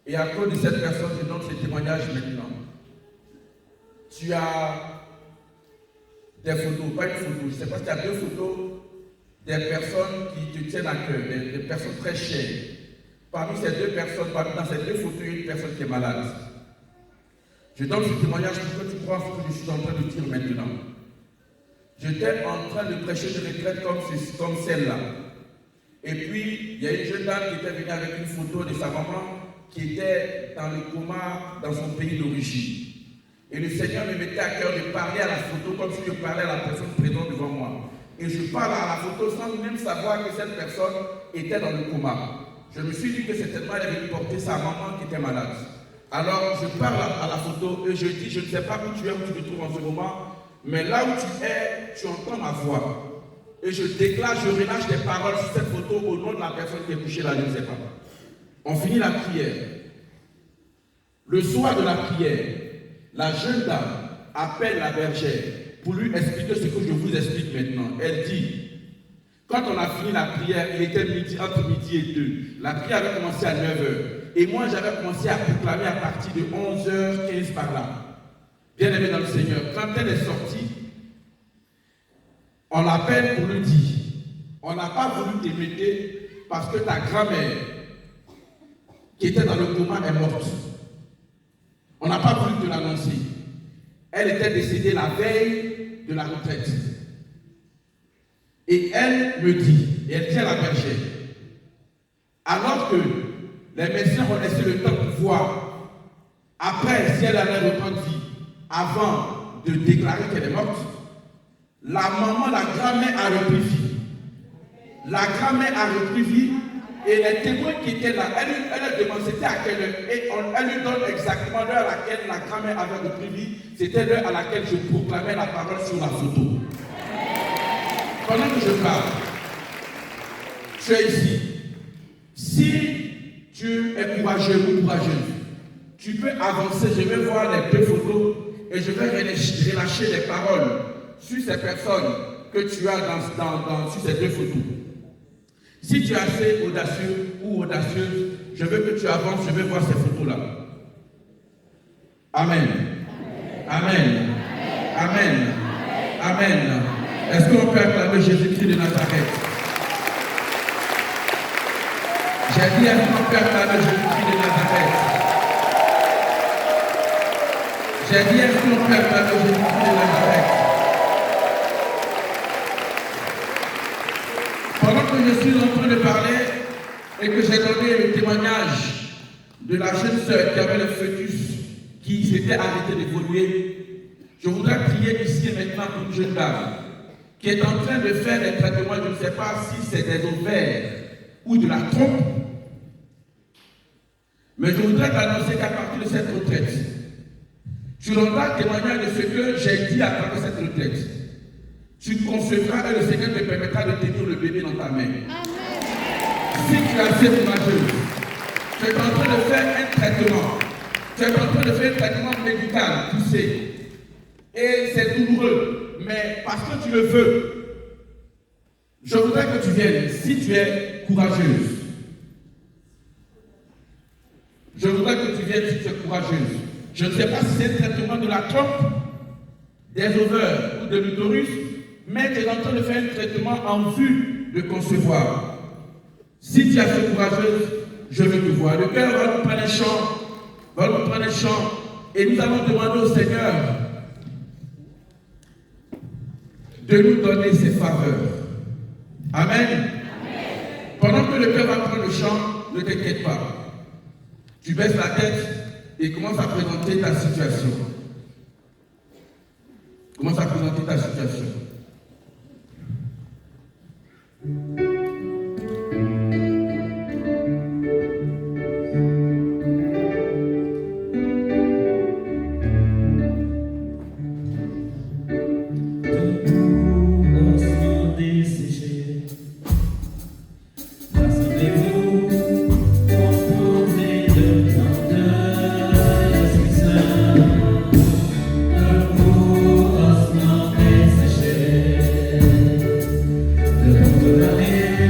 et à cause de cette personne, je donne ce témoignage maintenant. Tu as des photos, pas une photo, je ne sais pas si tu as 2 photos des personnes qui te tiennent à cœur, des personnes très chères. Parmi ces 2 personnes, dans ces 2 photos, il y a une personne qui est malade. Je donne ce témoignage pour que tu crois ce que je suis en train de dire maintenant. J'étais en train de prêcher une retraite comme celle-là. Et puis, il y a une jeune dame qui était venue avec une photo de sa maman qui était dans le coma dans son pays d'origine. Et le Seigneur me mettait à cœur de parler à la photo comme si je parlais à la personne présente devant moi. Et je parle à la photo sans même savoir que cette personne était dans le coma. Je me suis dit que certainement elle avait porté sa maman qui était malade. Alors je parle à la photo et je dis, je ne sais pas où tu es, où tu te trouves en ce moment, mais là où tu es, tu entends ma voix. Et je déclare, je relâche des paroles sur cette photo au nom de la personne qui est touchée là, je ne sais pas. On finit la prière. Le soir de la prière, la jeune dame appelle la bergère pour lui expliquer ce que je vous explique maintenant. Elle dit, quand on a fini la prière, il était entre midi et 2. La prière avait commencé à 9h. Et moi, j'avais commencé à proclamer à partir de 11h15 par là. Bien-aimé dans le Seigneur, quand elle est sortie, On l'appelle pour le dire. On n'a pas voulu t'émettre parce que ta grand-mère, qui était dans le coma, est morte. On n'a pas voulu te l'annoncer. Elle était décédée la veille de la retraite. Et elle me dit, et elle dit à la bergère, alors que les médecins ont laissé le temps pour voir, après si elle allait reprendre vie, avant de déclarer qu'elle est morte, la maman, la grand-mère a repris vie. La grand-mère a repris vie et les témoins qui étaient là, elle demande c'était à quelle heure. Et elle lui donne exactement l'heure à laquelle la grand-mère avait repris vie. C'était l'heure à laquelle je proclamais la parole sur la photo. Pendant que je parle, tu es ici. Si tu es courageux ou courageuse, tu peux avancer. Je vais voir les deux photos et je vais relâcher les paroles sur ces personnes que tu as sur ces deux photos. Si tu es assez audacieux ou audacieuse, je veux que tu avances, je veux voir ces photos-là. Amen. Amen. Amen. Amen. Est-ce qu'on peut acclamer Jésus-Christ de Nazareth? J'ai dit, est-ce qu'on peut acclamer Jésus-Christ de Nazareth? J'ai dit, est-ce qu'on peut acclamer Jésus-Christ de Nazareth? Pendant que je suis en train de parler et que j'ai donné le témoignage de la jeune sœur qui avait le fœtus qui s'était arrêté d'évoluer, je voudrais prier ici et maintenant pour une jeune dame qui est en train de faire des traitements, je ne sais pas si c'est des ovaires ou de la trompe, mais je voudrais t'annoncer qu'à partir de cette retraite, tu rendras témoignage de ce que j'ai dit à travers cette retraite. Tu concevras et le Seigneur te permettra de tenir le bébé dans ta main. Amen. Si tu es assez courageuse, tu es en train de faire un traitement. Tu es en train de faire un traitement médical poussé. Et c'est douloureux. Mais parce que tu le veux, je voudrais que tu viennes. Si tu es courageuse, je voudrais que tu viennes si tu es courageuse. Je ne sais pas si c'est un traitement de la trompe, des ovaires ou de l'utérus, mais tu es en train de faire un traitement en vue de concevoir. Si tu es assez courageuse, je veux te voir. Le cœur va nous prendre un chant, et nous allons demander au Seigneur de nous donner ses faveurs. Amen. Amen. Pendant que le cœur va prendre le chant, ne t'inquiète pas. Tu baisses la tête et commence à présenter ta situation. Commence à présenter ta situation. Yeah.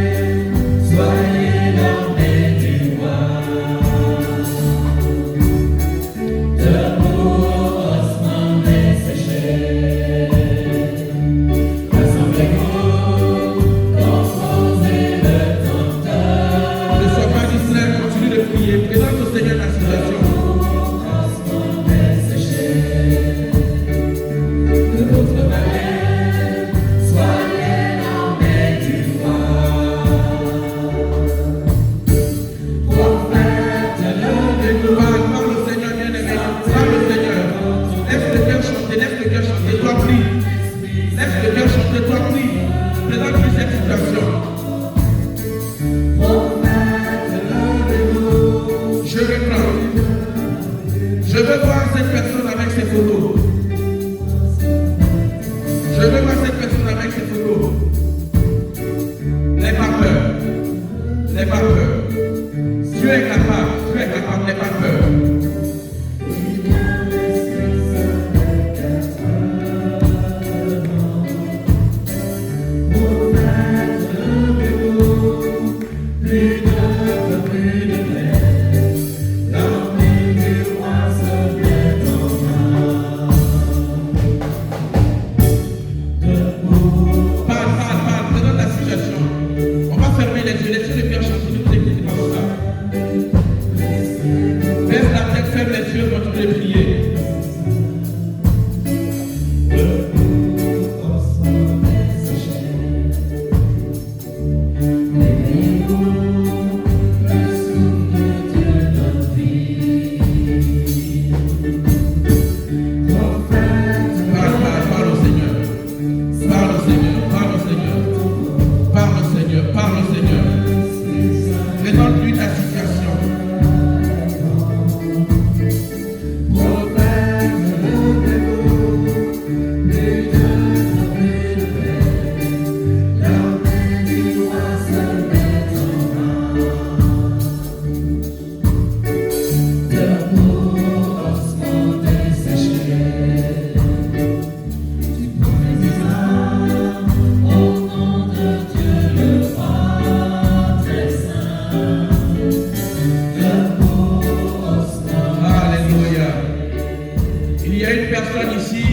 personnes ici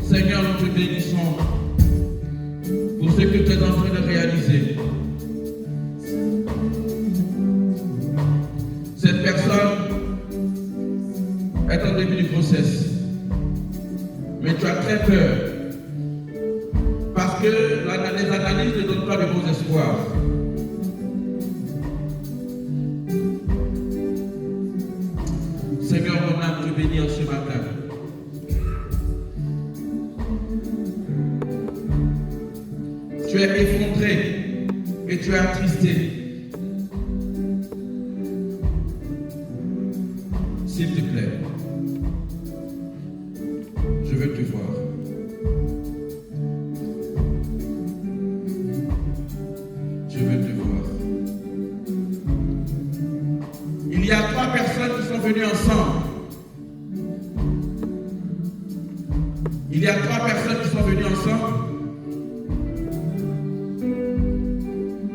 Seigneur, nous te bénissons pour ce que tu es en train de réaliser. Cette personne est en début de grossesse, mais tu as très peur parce que les analyses ne donnent pas de bons espoirs. Seigneur, mon âme te bénit en ce matin. Tu es effondré et tu es attristé. S'il te plaît, je veux te voir. Je veux te voir. Il y a 3 personnes qui sont venues ensemble. Il y a 3 personnes qui sont venues ensemble.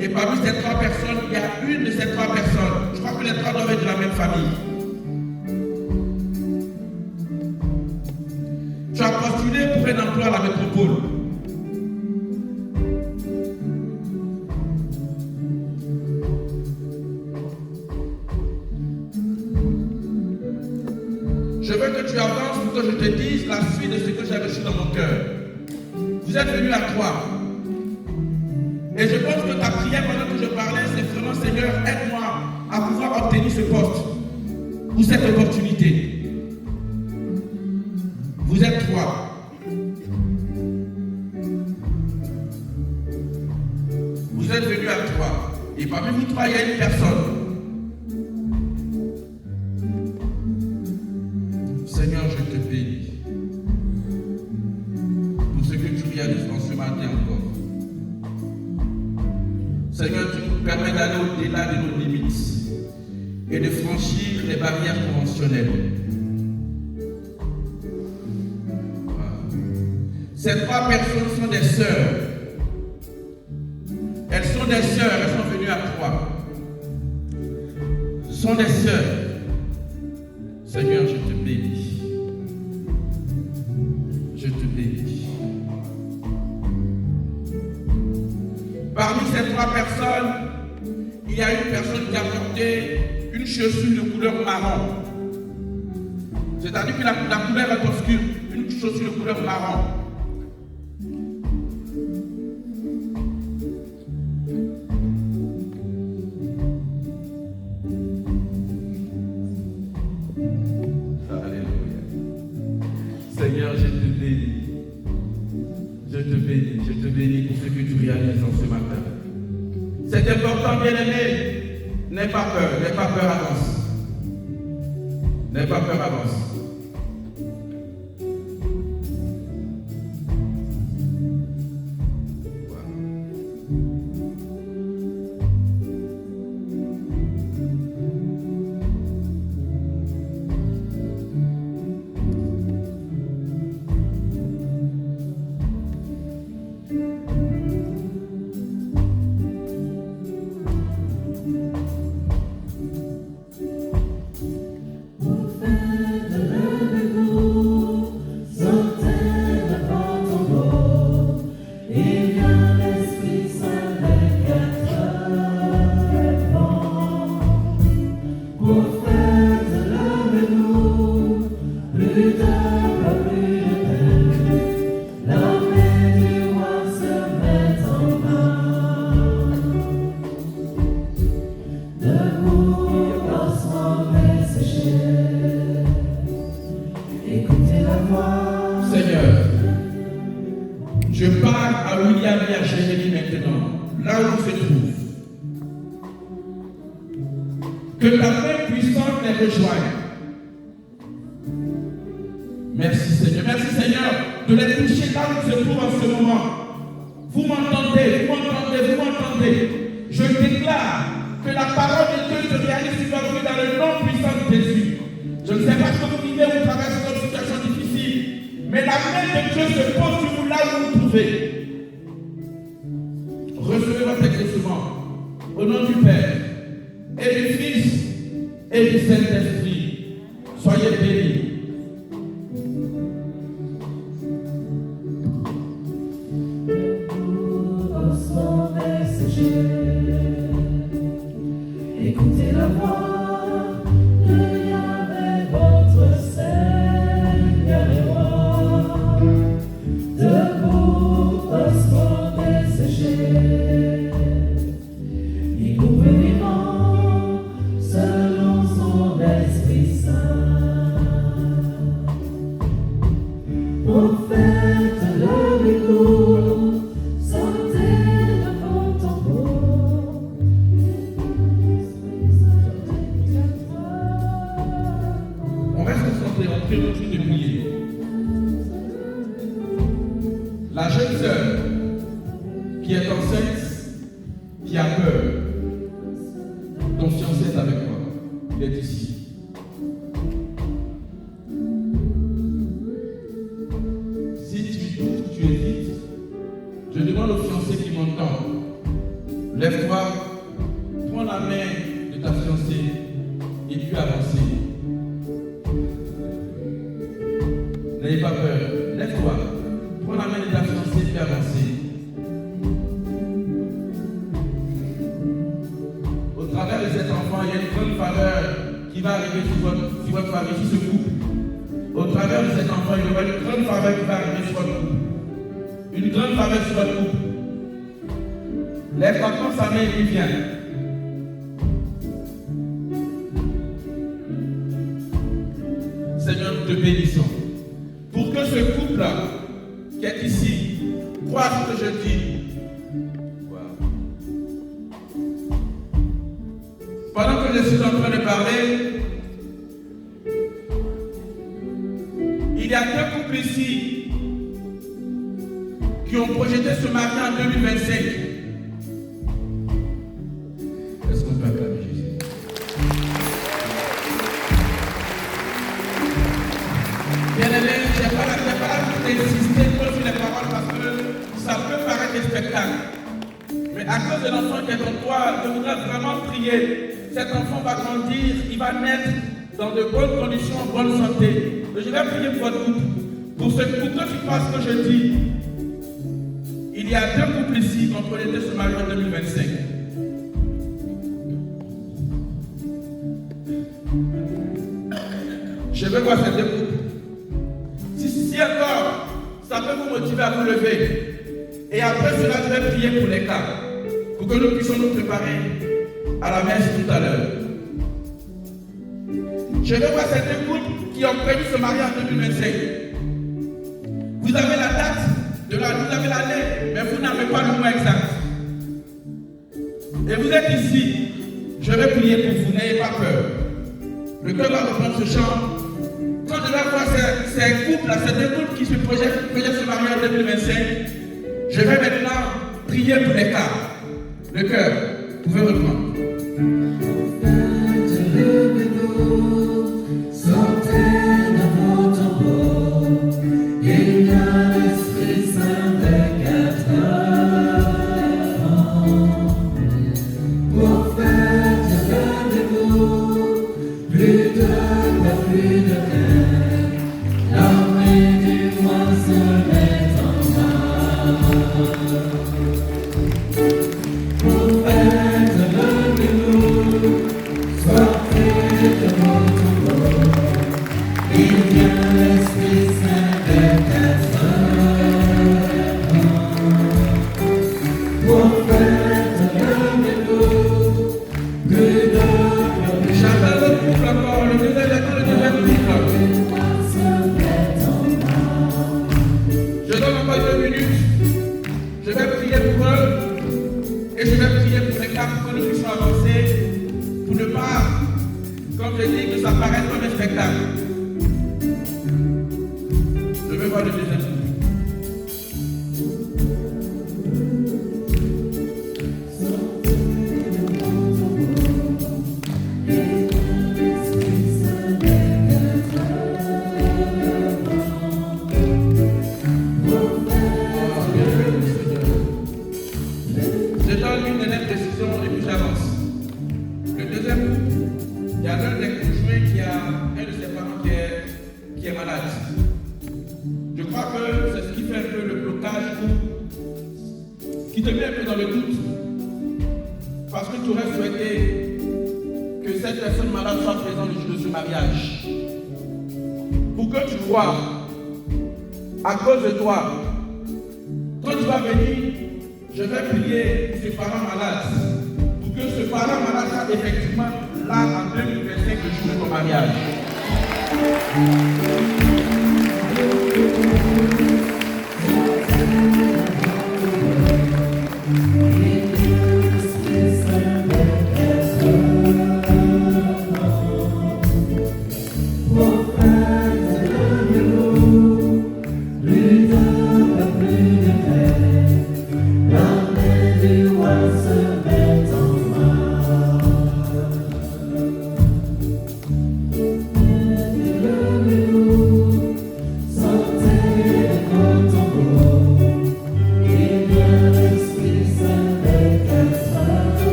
Et parmi ces 3 personnes, il y a une de ces 3 personnes. Je crois que les 3 doivent être de la même famille. Tu as postulé pour un emploi à la métropole. Je veux que tu avances pour que je te dise la suite de ce que j'ai reçu dans mon cœur. Vous êtes venus à 3. Et je pense que ta prière pendant que je parlais, c'est vraiment Seigneur, aide-moi à pouvoir obtenir ce poste ou cette opportunité. Vous êtes 3. Vous êtes venus à 3. Et parmi vous 3, il y a une personne. Seigneur, je te bénis pour ce que tu réalises en ce matin encore. Seigneur, tu nous permets d'aller au-delà de nos limites et de franchir les barrières conventionnelles. Ces 3 personnes sont des sœurs. Elles sont des sœurs, elles sont venues à 3. Ce sont des sœurs. Seigneur, je te bénis. Je te bénis. Parmi ces 3 personnes, il y a une personne qui a porté une chaussure de couleur marron. C'est-à-dire que la couleur est obscure. Une chaussure de couleur marron. Alléluia. Seigneur, je te bénis. Je te bénis. Je te bénis pour ce que tu réalises en ce matin. C'est important, bien-aimé. N'aie pas peur. N'aie pas peur, avance. N'aie pas peur, avance. Que ta main puissante les rejoigne. Merci Seigneur. Merci Seigneur de les toucher là où ils se trouvent en ce moment. Vous m'entendez, vous m'entendez, vous m'entendez. Je déclare que la parole de Dieu se réalise sur votre vie dans le nom puissant de Jésus. Je ne sais pas ce que vous vivez ou traversez une situation difficile, mais la main de Dieu se pose sur vous là où vous vous trouvez. Recevez votre exaucement au nom du Père et du Fils et et du Saint-Esprit. Soyez bénis. Écoutez la voix de Yahvé, votre Seigneur et roi. Debout, ossements desséchés, il coupe vivant selon son Esprit Saint. Prophète, levez-vous, sortez de vos tombeaux. On reste concentré, on prie au-dessus de prier. La jeune sœur qui est enceinte, qui a peur, ton fiancé est avec toi, il est ici. Si tu doutes, tu hésites, je demande au fiancé qui m'entend, lève-toi, prends la main de ta fiancée et puis avancez. N'ayez pas peur, lève-toi, prends la main de ta fiancée et puis avancez. Au travers de cet enfant, il y a une grande faveur qui va arriver sur votre famille, sur ce couple. Au travers de cet enfant, il y aura une grande faveur qui va arriver sur votre couple. Une grande faveur sur votre couple. Lève-toi, prends sa main et puis viens. Seigneur, nous te bénissons. Pour que ce couple-là, qui est ici, croit ce que je dis. Wow. Pendant que je suis en train de parler, il y a deux couples ici qui ont projeté se marier en 2025. Est-ce qu'on peut acclamer Jésus? Bien-aimé, je n'ai pas d'insister trop sur les paroles parce que ça peut paraître un spectacle. Mais à cause de l'enfant qui est en toi, je voudrais vraiment prier. Cet enfant va grandir, il va naître dans de bonnes conditions, en bonne santé. Je vais prier pour votre couple. Pour que tu fasses ce que je dis. Il y a deux couples ici qui ont projeté se marier en 2025. Je veux voir ces deux couples. Si encore, ça peut vous motiver à vous lever. Et après cela, je vais prier pour les cas. Pour que nous puissions nous préparer à la messe tout à l'heure. Je veux voir ces deux couples qui ont prévu se marier en 2025. Vous avez la date, vous avez l'année, mais vous n'avez pas le mois exact. Et vous êtes ici. Je vais prier pour vous, n'ayez pas peur. Le cœur va reprendre ce chant. Quand je vais voir ces couples, ces deux couples qui se projettent se marier en 2025, je vais maintenant prier pour les cas. Le cœur, vous pouvez reprendre. Je donne une dernière précision et puis j'avance. Le deuxième couple, il y a l'un des un de ses parents qui est malade. Je crois que c'est ce qui fait un peu le blocage qui te met un peu dans le doute. Parce que tu aurais souhaité que cette personne malade soit présente le jour de ce mariage. Pour que tu vois, à cause de toi, quand tu vas venir, je vais prier pour ce parent malade. Pour que ce parent malade soit effectivement là en 2025, le jour de ton mariage.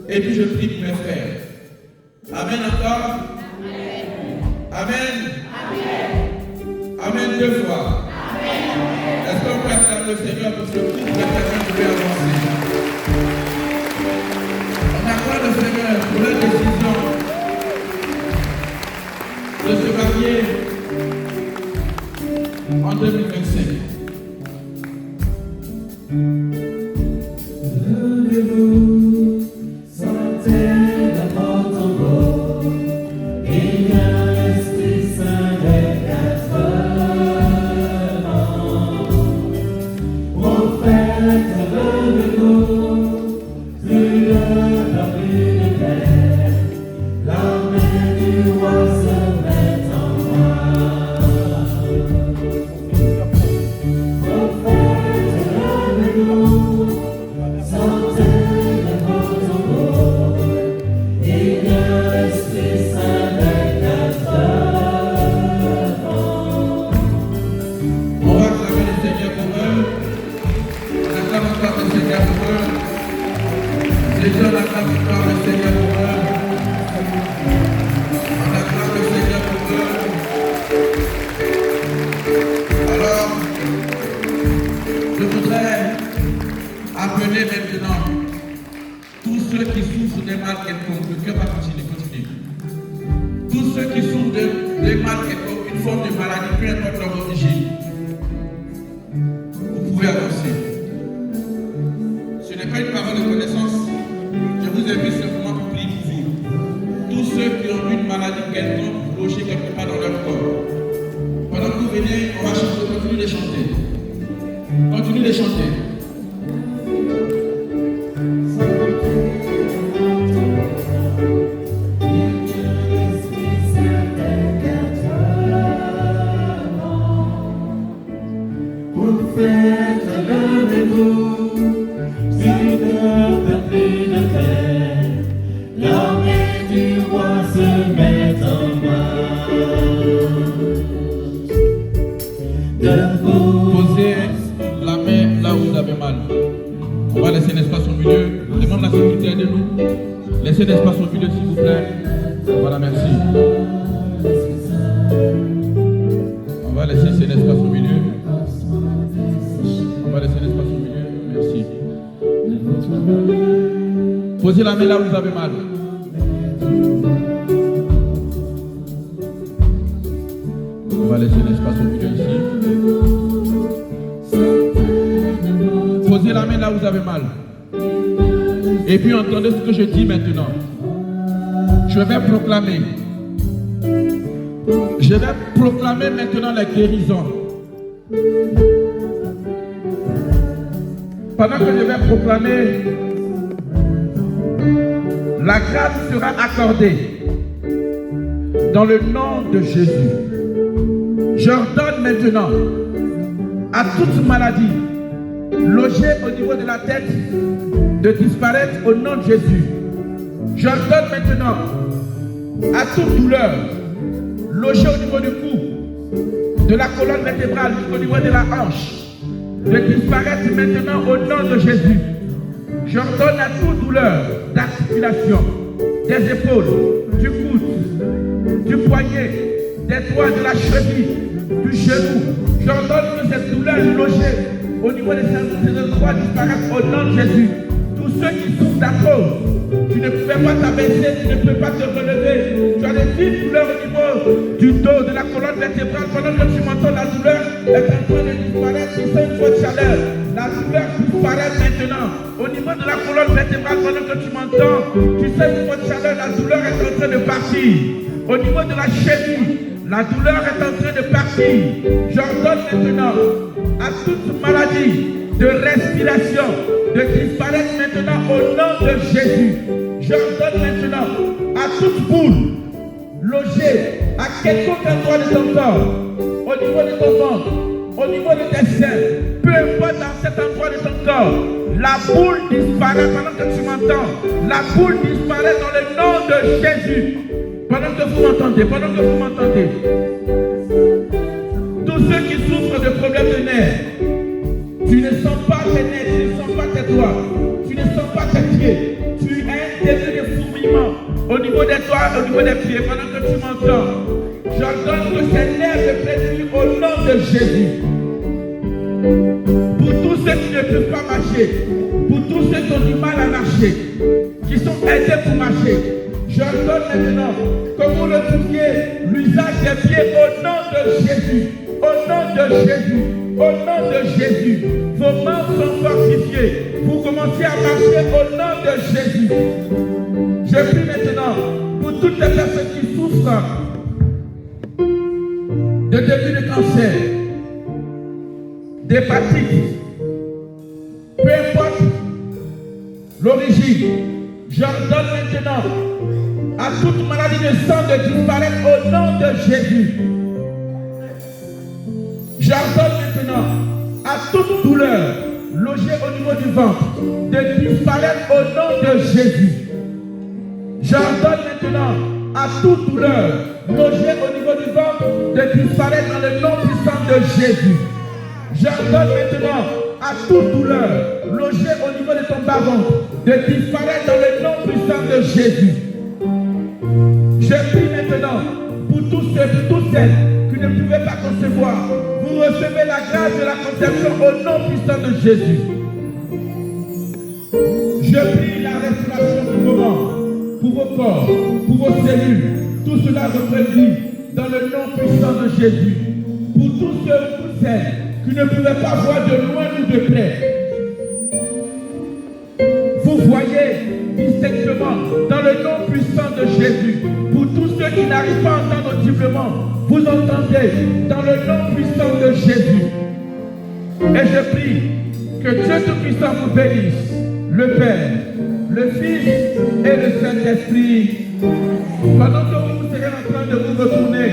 Et puis je prie pour mes frères. Amen encore. Amen. Amen deux fois. Est-ce qu'on peut acclamer le Seigneur pour ce groupe de personnes qui veulent avancer? On acclame le Seigneur pour la décision de se marier en 2025. Posez la main là où vous avez mal. On va laisser l'espace au milieu ici. Posez la main là où vous avez mal. Et puis entendez ce que je dis maintenant. Je vais proclamer. Je vais proclamer maintenant la guérison. Pendant que je vais proclamer La grâce sera accordée dans le nom de Jésus. J'ordonne maintenant à toute maladie logée au niveau de la tête de disparaître au nom de Jésus. J'ordonne maintenant à toute douleur logée au niveau du cou, de la colonne vertébrale jusqu'au niveau de la hanche, de disparaître maintenant au nom de Jésus. J'ordonne à toute douleur d'articulation, des épaules, du coude, du poignet, des doigts de la cheville, du genou. J'ordonne que cette douleur logée au niveau de ces endroits disparaissent au nom de Jésus. Tous ceux qui souffrent d'arthrose, tu ne pouvais pas t'abaisser, tu ne peux pas te relever. Tu as des vives douleurs au niveau du dos, de la colonne vertébrale. Pendant que tu m'entends, la douleur est en train de disparaître. Tu sens une forte chaleur. La douleur disparaît maintenant. Au niveau de la colonne vertébrale, pendant que tu m'entends, tu sens une forte chaleur. La douleur est en train de partir. Au niveau de la cheville, la douleur est en train de partir. J'ordonne maintenant à toute maladie de respiration de disparaître maintenant au nom de Jésus. J'ordonne maintenant à toute boule logée à quelconque endroit de ton corps, au niveau de ton ventre, au niveau de tes seins, peu importe dans cet endroit de ton corps, la boule disparaît pendant que tu m'entends. La boule disparaît dans le nom de Jésus. Pendant que vous m'entendez, tous ceux qui souffrent de problèmes de nerfs, tu ne sens pas tes nerfs, tu ne sens pas tes doigts, tu ne sens pas tes pieds, tu as un début de fourmillement au niveau des doigts, au niveau des pieds, pendant que tu m'entends. J'ordonne que ces nerfs se prédisent au nom de Jésus. Pour tous ceux qui ne peuvent pas marcher, pour tous ceux qui ont du mal à marcher, qui sont aidés pour marcher, j'ordonne maintenant que vous retrouviez l'usage des pieds au nom de Jésus. Au nom de Jésus. Au nom de Jésus. Vos mains sont fortifiées. Vous commencez à marcher au nom de Jésus. Je prie maintenant pour toutes les personnes qui souffrent de début de cancer, d'hépatite, peu importe l'origine. J'ordonne maintenant à toute maladie de sang de disparaître au nom de Jésus. J'ordonne maintenant à toute douleur logée au niveau du ventre de disparaître au nom de Jésus. J'ordonne maintenant à toute douleur logée au niveau du ventre de disparaître dans le nom puissant de Jésus. J'ordonne maintenant à toute douleur logée au niveau de ton bas-ventre de disparaître dans le nom puissant de Jésus. Je prie maintenant pour tous ceux, pour toutes celles qui ne pouvaient pas concevoir. Vous recevez la grâce de la conception au nom puissant de Jésus. Je prie la restauration pour vos membres, pour vos corps, pour vos cellules. Tout cela représenté dans le nom puissant de Jésus. Pour tous ceux, pour celles qui ne pouvaient pas voir de loin ou de près. Vous voyez distinctement dans le nom puissant de Jésus. Pour tous ceux qui n'arrivent pas à entendre audiblement, vous entendez dans le nom puissant de Jésus. Et je prie que Dieu Tout-Puissant vous bénisse, le Père, le Fils et le Saint-Esprit. Pendant que vous serez en train de vous retourner,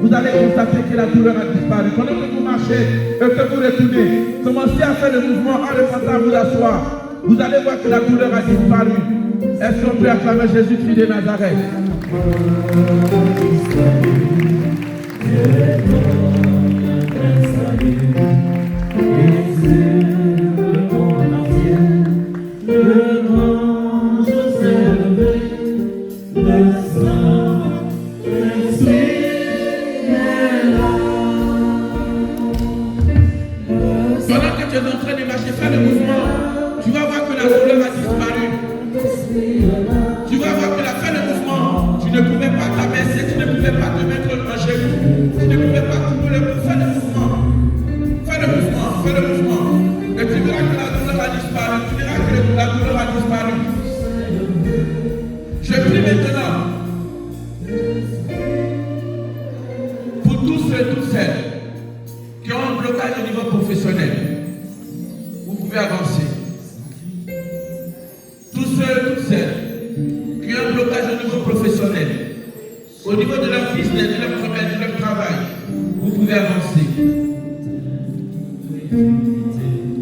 vous allez constater que la douleur a disparu. Pendant que vous marchez et que vous retournez, commencez à faire le mouvement en le pensant à vous asseoir. Vous allez voir que la douleur a disparu. Est-ce qu'on peut acclamer Jésus-Christ de Nazareth? Pendant que tu es en train de marcher, fais le mouvement. Tu vas voir que la douleur a disparu. Tu vas voir que la fin de mouvement, tu ne pouvais pas t'abaisser, tu ne pouvais pas te mettre en genou, tu ne pouvais pas couper le fais le mouvement. Fais le mouvement, fais le mouvement. Et tu verras que la douleur a disparu. Tu verras que la douleur a disparu. Je prie maintenant pour tous ceux et toutes celles qui ont un blocage au niveau professionnel. Vous pouvez avancer. Tous ceux et toutes celles qui ont a un blocage au niveau professionnel, au niveau de leur business, de leur travail, vous pouvez avancer.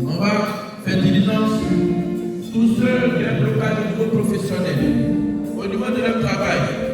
On va faire diligence. Tous ceux qui ont un blocage au niveau professionnel, au niveau de leur travail.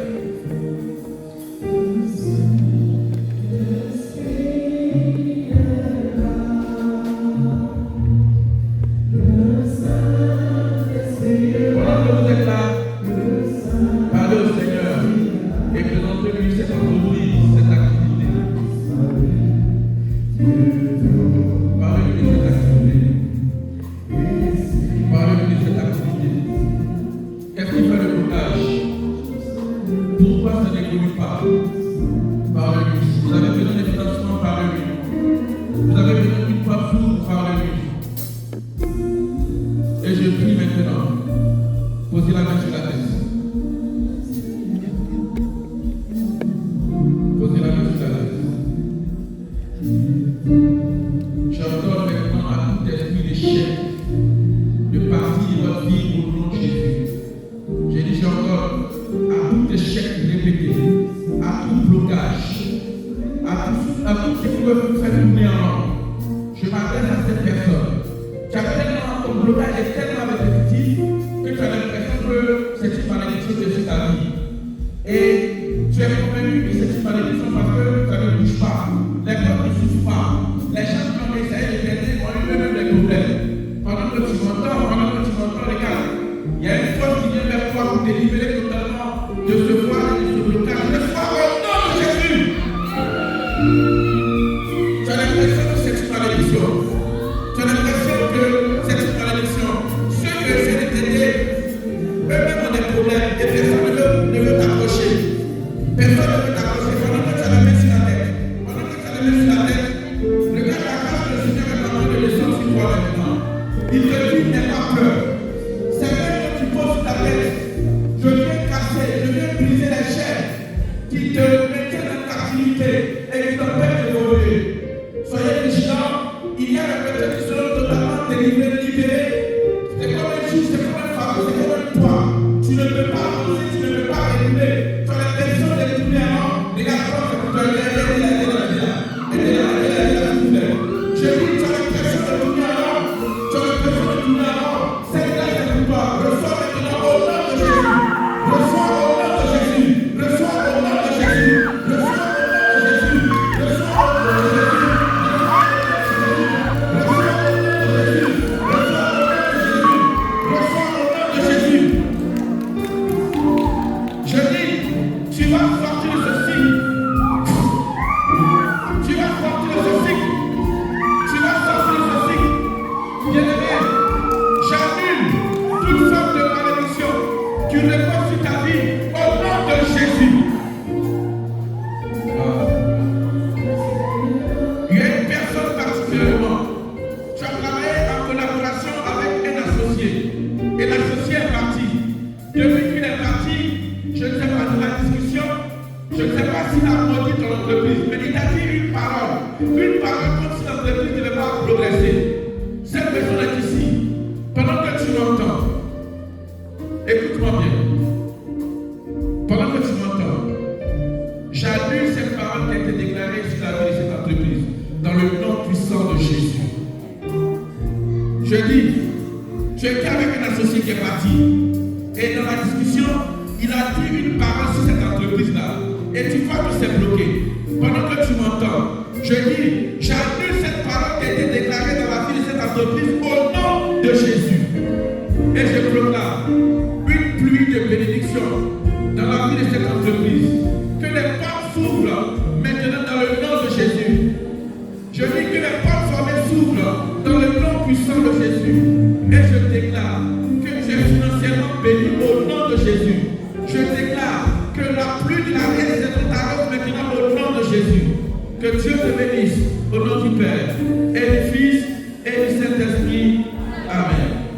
Au nom du Père, et du Fils, et du Saint-Esprit. Amen.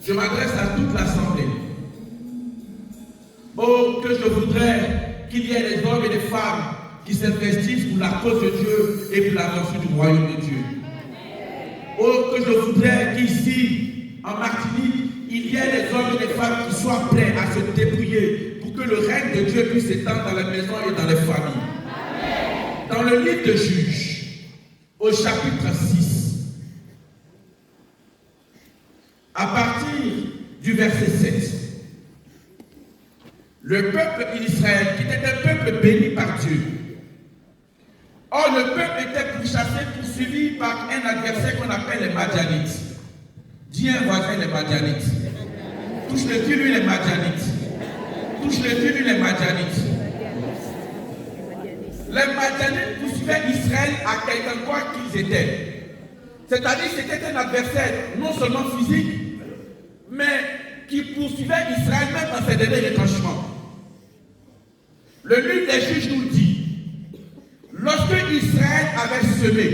Je m'adresse à toute l'Assemblée. Oh, que je voudrais qu'il y ait des hommes et des femmes qui s'investissent pour la cause de Dieu et pour l'avancée du royaume de Dieu. Oh, que je voudrais qu'ici, en Martinique, il y ait des hommes et des femmes qui soient prêts à se débrouiller pour que le règne de Dieu puisse s'étendre dans les maisons et dans les familles. Dans le livre de Juges, au chapitre 6, à partir du verset 7, le peuple d'Israël, qui était un peuple béni par Dieu, or le peuple était pourchassé, poursuivi par un adversaire qu'on appelle les Madianites. Dis un voisin les Madianites. Touche-le, dis-lui les Madianites. Touche-le, dis-lui les Madianites. Les Madianites poursuivaient Israël à quelque part qu'ils étaient. C'est-à-dire que c'était un adversaire non seulement physique, mais qui poursuivait Israël même dans ses derniers retranchements. Le livre des Juges nous dit, lorsque Israël avait semé,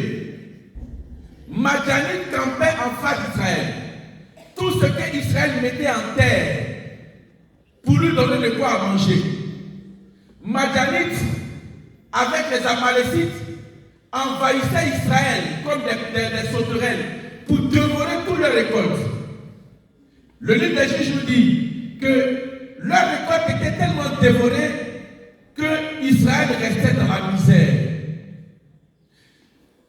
Madianite campait en face d'Israël. Tout ce que Israël mettait en terre pour lui donner de quoi à manger. Madianite, avec les Amalécites, envahissait Israël comme des sauterelles pour dévorer toutes leurs récoltes. Le livre des Juges nous dit que leur récolte était tellement dévorée que Israël restait dans la misère.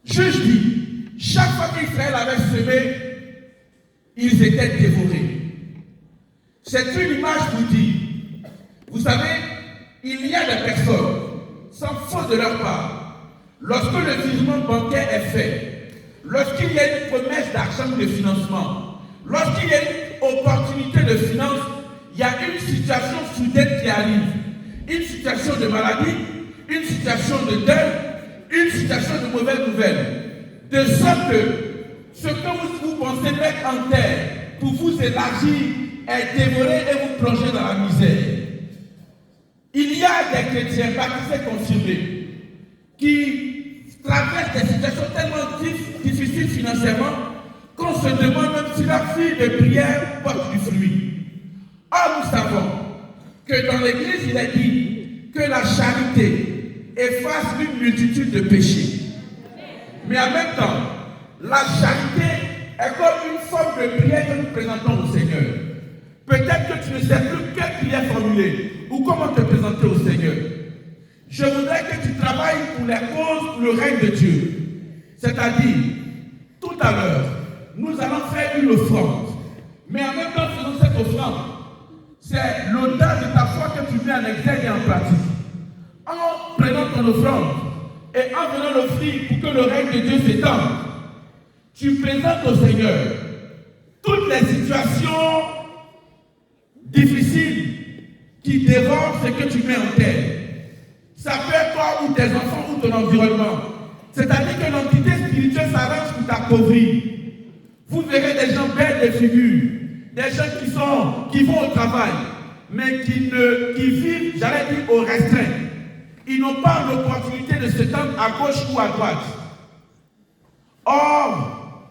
Juge dit, chaque fois qu'Israël avait semé, ils étaient dévorés. C'est une image pour dire, vous savez, il y a des personnes, sans faute de leur part, lorsque le virement bancaire est fait, lorsqu'il y a une promesse d'argent ou de financement, lorsqu'il y a une opportunité de finance, il y a une situation soudaine qui arrive. Une situation de maladie, une situation de deuil, une situation de mauvaise nouvelle. De sorte que ce que vous pensez mettre en terre pour vous élargir est dévoré et vous plongez dans la misère. Il y a des chrétiens baptisés confirmés qui traversent des situations tellement difficiles financièrement qu'on se demande même si leur fille de prière porte du fruit. Or, nous savons que dans l'Église, il est dit que la charité efface une multitude de péchés. Mais en même temps, la charité est comme une forme de prière que nous présentons au Seigneur. Peut-être que tu ne sais plus quelle prière formuler ou comment te présenter au Seigneur. Je voudrais que tu travailles pour les causes, pour le règne de Dieu. C'est-à-dire, tout à l'heure, nous allons faire une offrande. Mais en même temps, faisons cette offrande. C'est l'audace de ta foi que tu mets en exergue et en pratique. En prenant ton offrande et en venant l'offrir pour que le règne de Dieu s'étende, tu présentes au Seigneur toutes les situations difficiles qui dévorent ce que tu mets en terre. Ça peut être toi ou tes enfants ou ton environnement. C'est-à-dire que l'entité spirituelle s'arrange pour t'appauvrir. Vous verrez des gens belles des figures, des gens qui vont au travail, mais qui vivent, j'allais dire, au restreint. Ils n'ont pas l'opportunité de se tendre à gauche ou à droite. Or,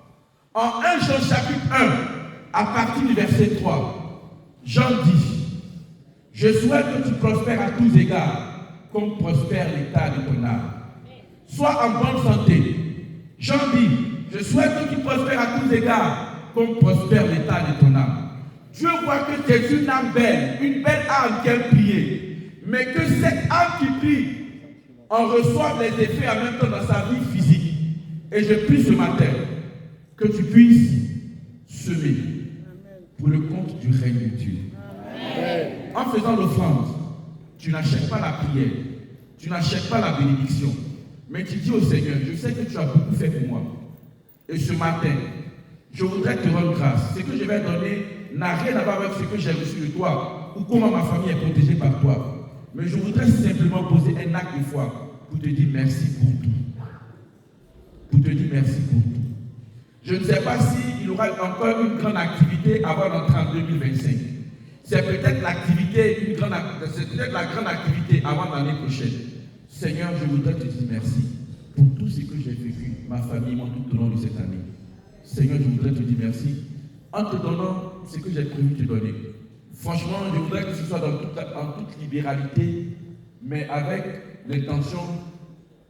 en 1 Jean chapitre 1, à partir du verset 3, Jean dit, je souhaite que tu prospères à tous égards, comme prospère l'état de ton âme. Sois en bonne santé. Jean dit, je souhaite que tu prospères à tous égards, comme prospère l'état de ton âme. Dieu voit que tu es une âme belle, une belle âme qui aime prier, mais que cette âme qui prie en reçoit les effets en même temps dans sa vie physique. Et je prie ce matin que tu puisses semer pour le compte du règne de Dieu. Amen. En faisant l'offrande, tu n'achètes pas la prière, tu n'achètes pas la bénédiction, mais tu dis au Seigneur, je sais que tu as beaucoup fait pour moi. Et ce matin, je voudrais te rendre grâce. Ce que je vais donner n'a rien à voir avec ce que j'ai reçu de toi ou comment ma famille est protégée par toi. Mais je voudrais simplement poser un acte de foi pour te dire merci pour tout. Pour te dire merci pour tout. Je ne sais pas s'il y aura encore une grande activité avant d'entrer en 2025. C'est peut-être l'activité, c'est peut-être la grande activité avant l'année prochaine. Seigneur, je voudrais te dire merci pour tout ce que j'ai vécu, ma famille, moi, tout au long de cette année. Seigneur, je voudrais te dire merci en te donnant ce que j'ai prévu de te donner. Franchement, je voudrais que ce soit en toute libéralité, mais avec l'intention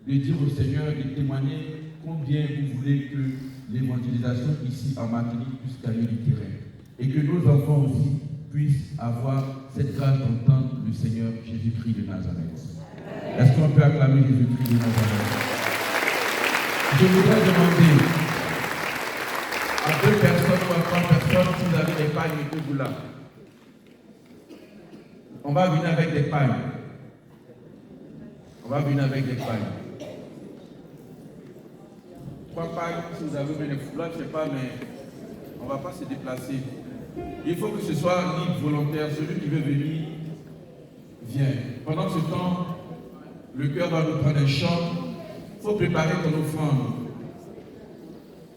de dire au Seigneur, de témoigner combien vous voulez que l'évangélisation ici en Martinique puisse gagner du terrain. Et que nos enfants aussi puissent avoir cette grâce d'entendre le Seigneur Jésus-Christ de Nazareth. Est-ce qu'on peut acclamer Jésus-Christ de Nazareth? Je voudrais demander à 2 personnes ou à 3 personnes si vous avez des pagnes et que vous là. On va venir avec des pagnes. On va venir avec des pagnes. 3 pagnes, si vous avez des foulards, je ne sais pas, mais on ne va pas se déplacer. Il faut que ce soit libre, volontaire. Celui qui veut venir, vient. Pendant ce temps, le cœur va nous prendre un chant. Il faut préparer ton offrande.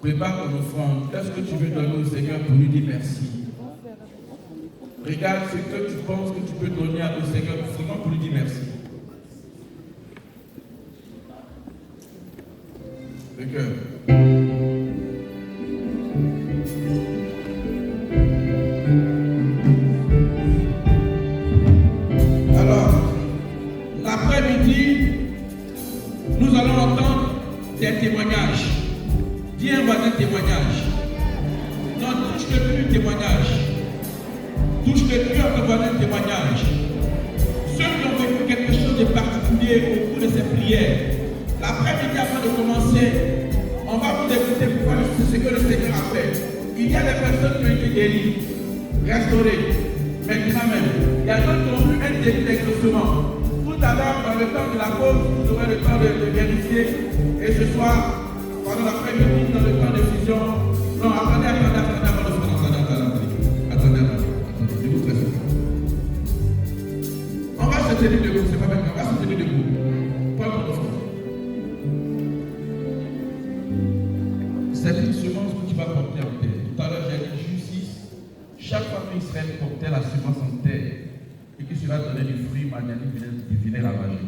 Prépare ton offrande. Qu'est-ce que tu veux donner au Seigneur pour lui dire merci? Regarde ce que tu penses que tu peux donner au Seigneur vraiment pour lui dire merci. Le cœur. Alors, l'après-midi, nous allons entendre des témoignages. Dis un voisin témoignage. Non, touche que plus témoignage. Touche que plus en te voisin témoignage. Ceux qui ont vécu quelque chose de particulier au cours de ces prières, l'après-midi avant de commencer, on va vous écouter pour voir ce que le Seigneur a fait. Il y a des personnes qui ont été guéries, restaurées, maintenant même. Il y a d'autres qui ont eu un début d'exaucement. Tout à l'heure, dans le temps de la pause, vous aurez le temps de vérifier. Et ce soir, pendant l'après-midi, dans le temps de fusion, non, attendez, je vous présente. On va se tenir debout, c'est pas maintenant, on va se tenir debout. Pas de offre. C'est une semence que tu vas porter en terre. Tout à l'heure, j'ai dit justice. Chaque fois qu'Israël portait la semence en terre et que cela donnait du fruit, magnanime venait ravager.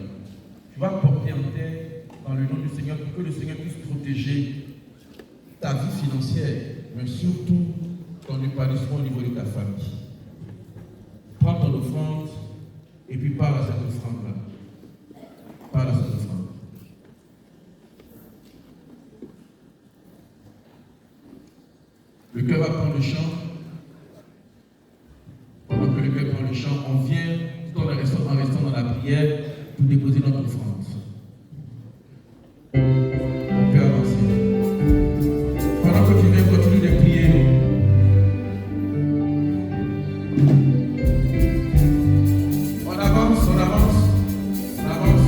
Tu vas porter en terre dans le nom du Seigneur pour que le Seigneur puisse protéger ta vie financière, mais surtout ton épanouissement au niveau de ta famille. Prends ton offrande et puis parle à cette offrande-là. Parle à cette offrande. Le cœur va prendre le chant. Pendant que le cœur prend le chant, on vient, tout en restant dans la prière, pour déposer notre offrande. On peut avancer. Pendant que tu viens, continue de prier. On avance, on avance, on avance.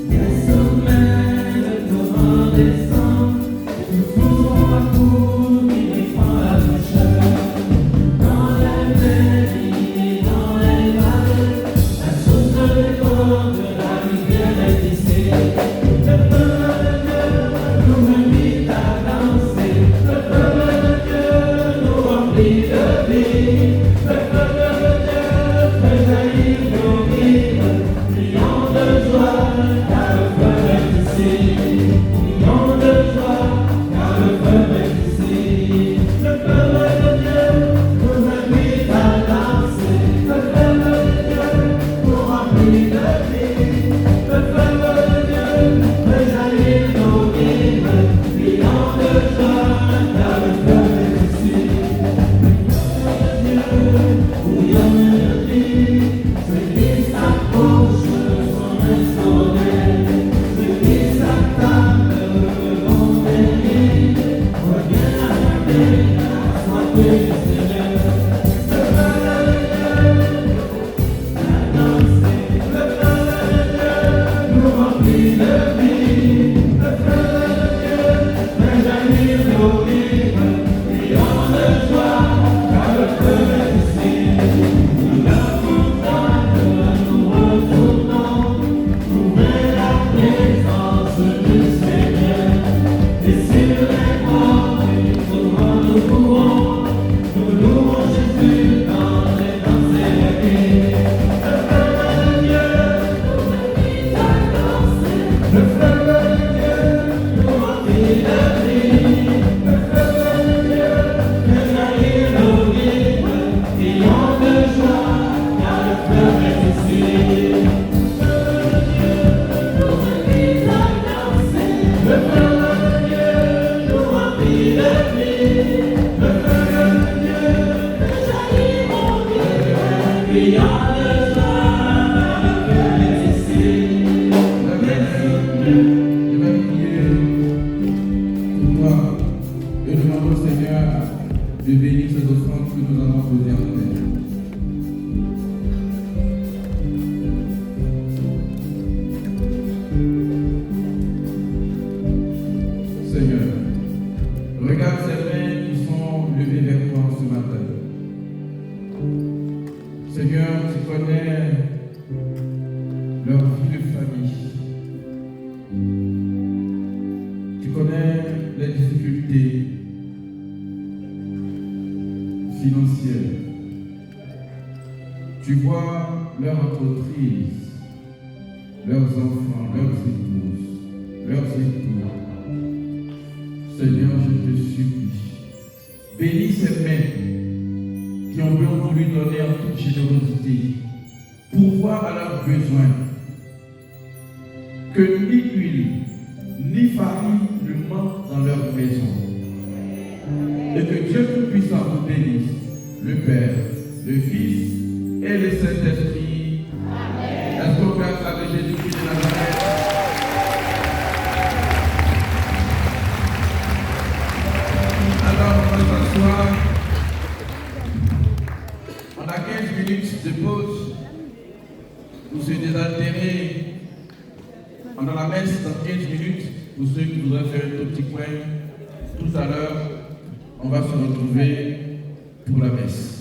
Des sommets, le torrent descend, nous pouvons à coup qui défend la fraîcheur. Dans les mers et dans les vallées, De bénir ces offrandes que nous avons posées en terre. Seigneur, regarde ces mains qui sont levées vers toi ce matin. Seigneur, tu connais leur vie de famille. Tu connais les difficultés financière. Tu vois leur entreprise, leurs enfants, leurs épouses, leurs époux. Seigneur, je te supplie, bénis ces mains qui ont bien voulu donner en toute générosité, pourvoir à leurs besoins, que ni huile, ni farine ne manquent dans leur maison. Et que Dieu Tout-Puissant vous bénisse, le Père, le Fils et le Saint-Esprit. Est-ce qu'on peut acclamer Jésus-Christ de Nazareth? Alors, on va s'asseoir. On a 15 minutes de pause pour se désaltérer. On a la messe dans 15 minutes pour ceux qui voudraient faire un tout petit coin tout à l'heure. On va se retrouver pour la messe.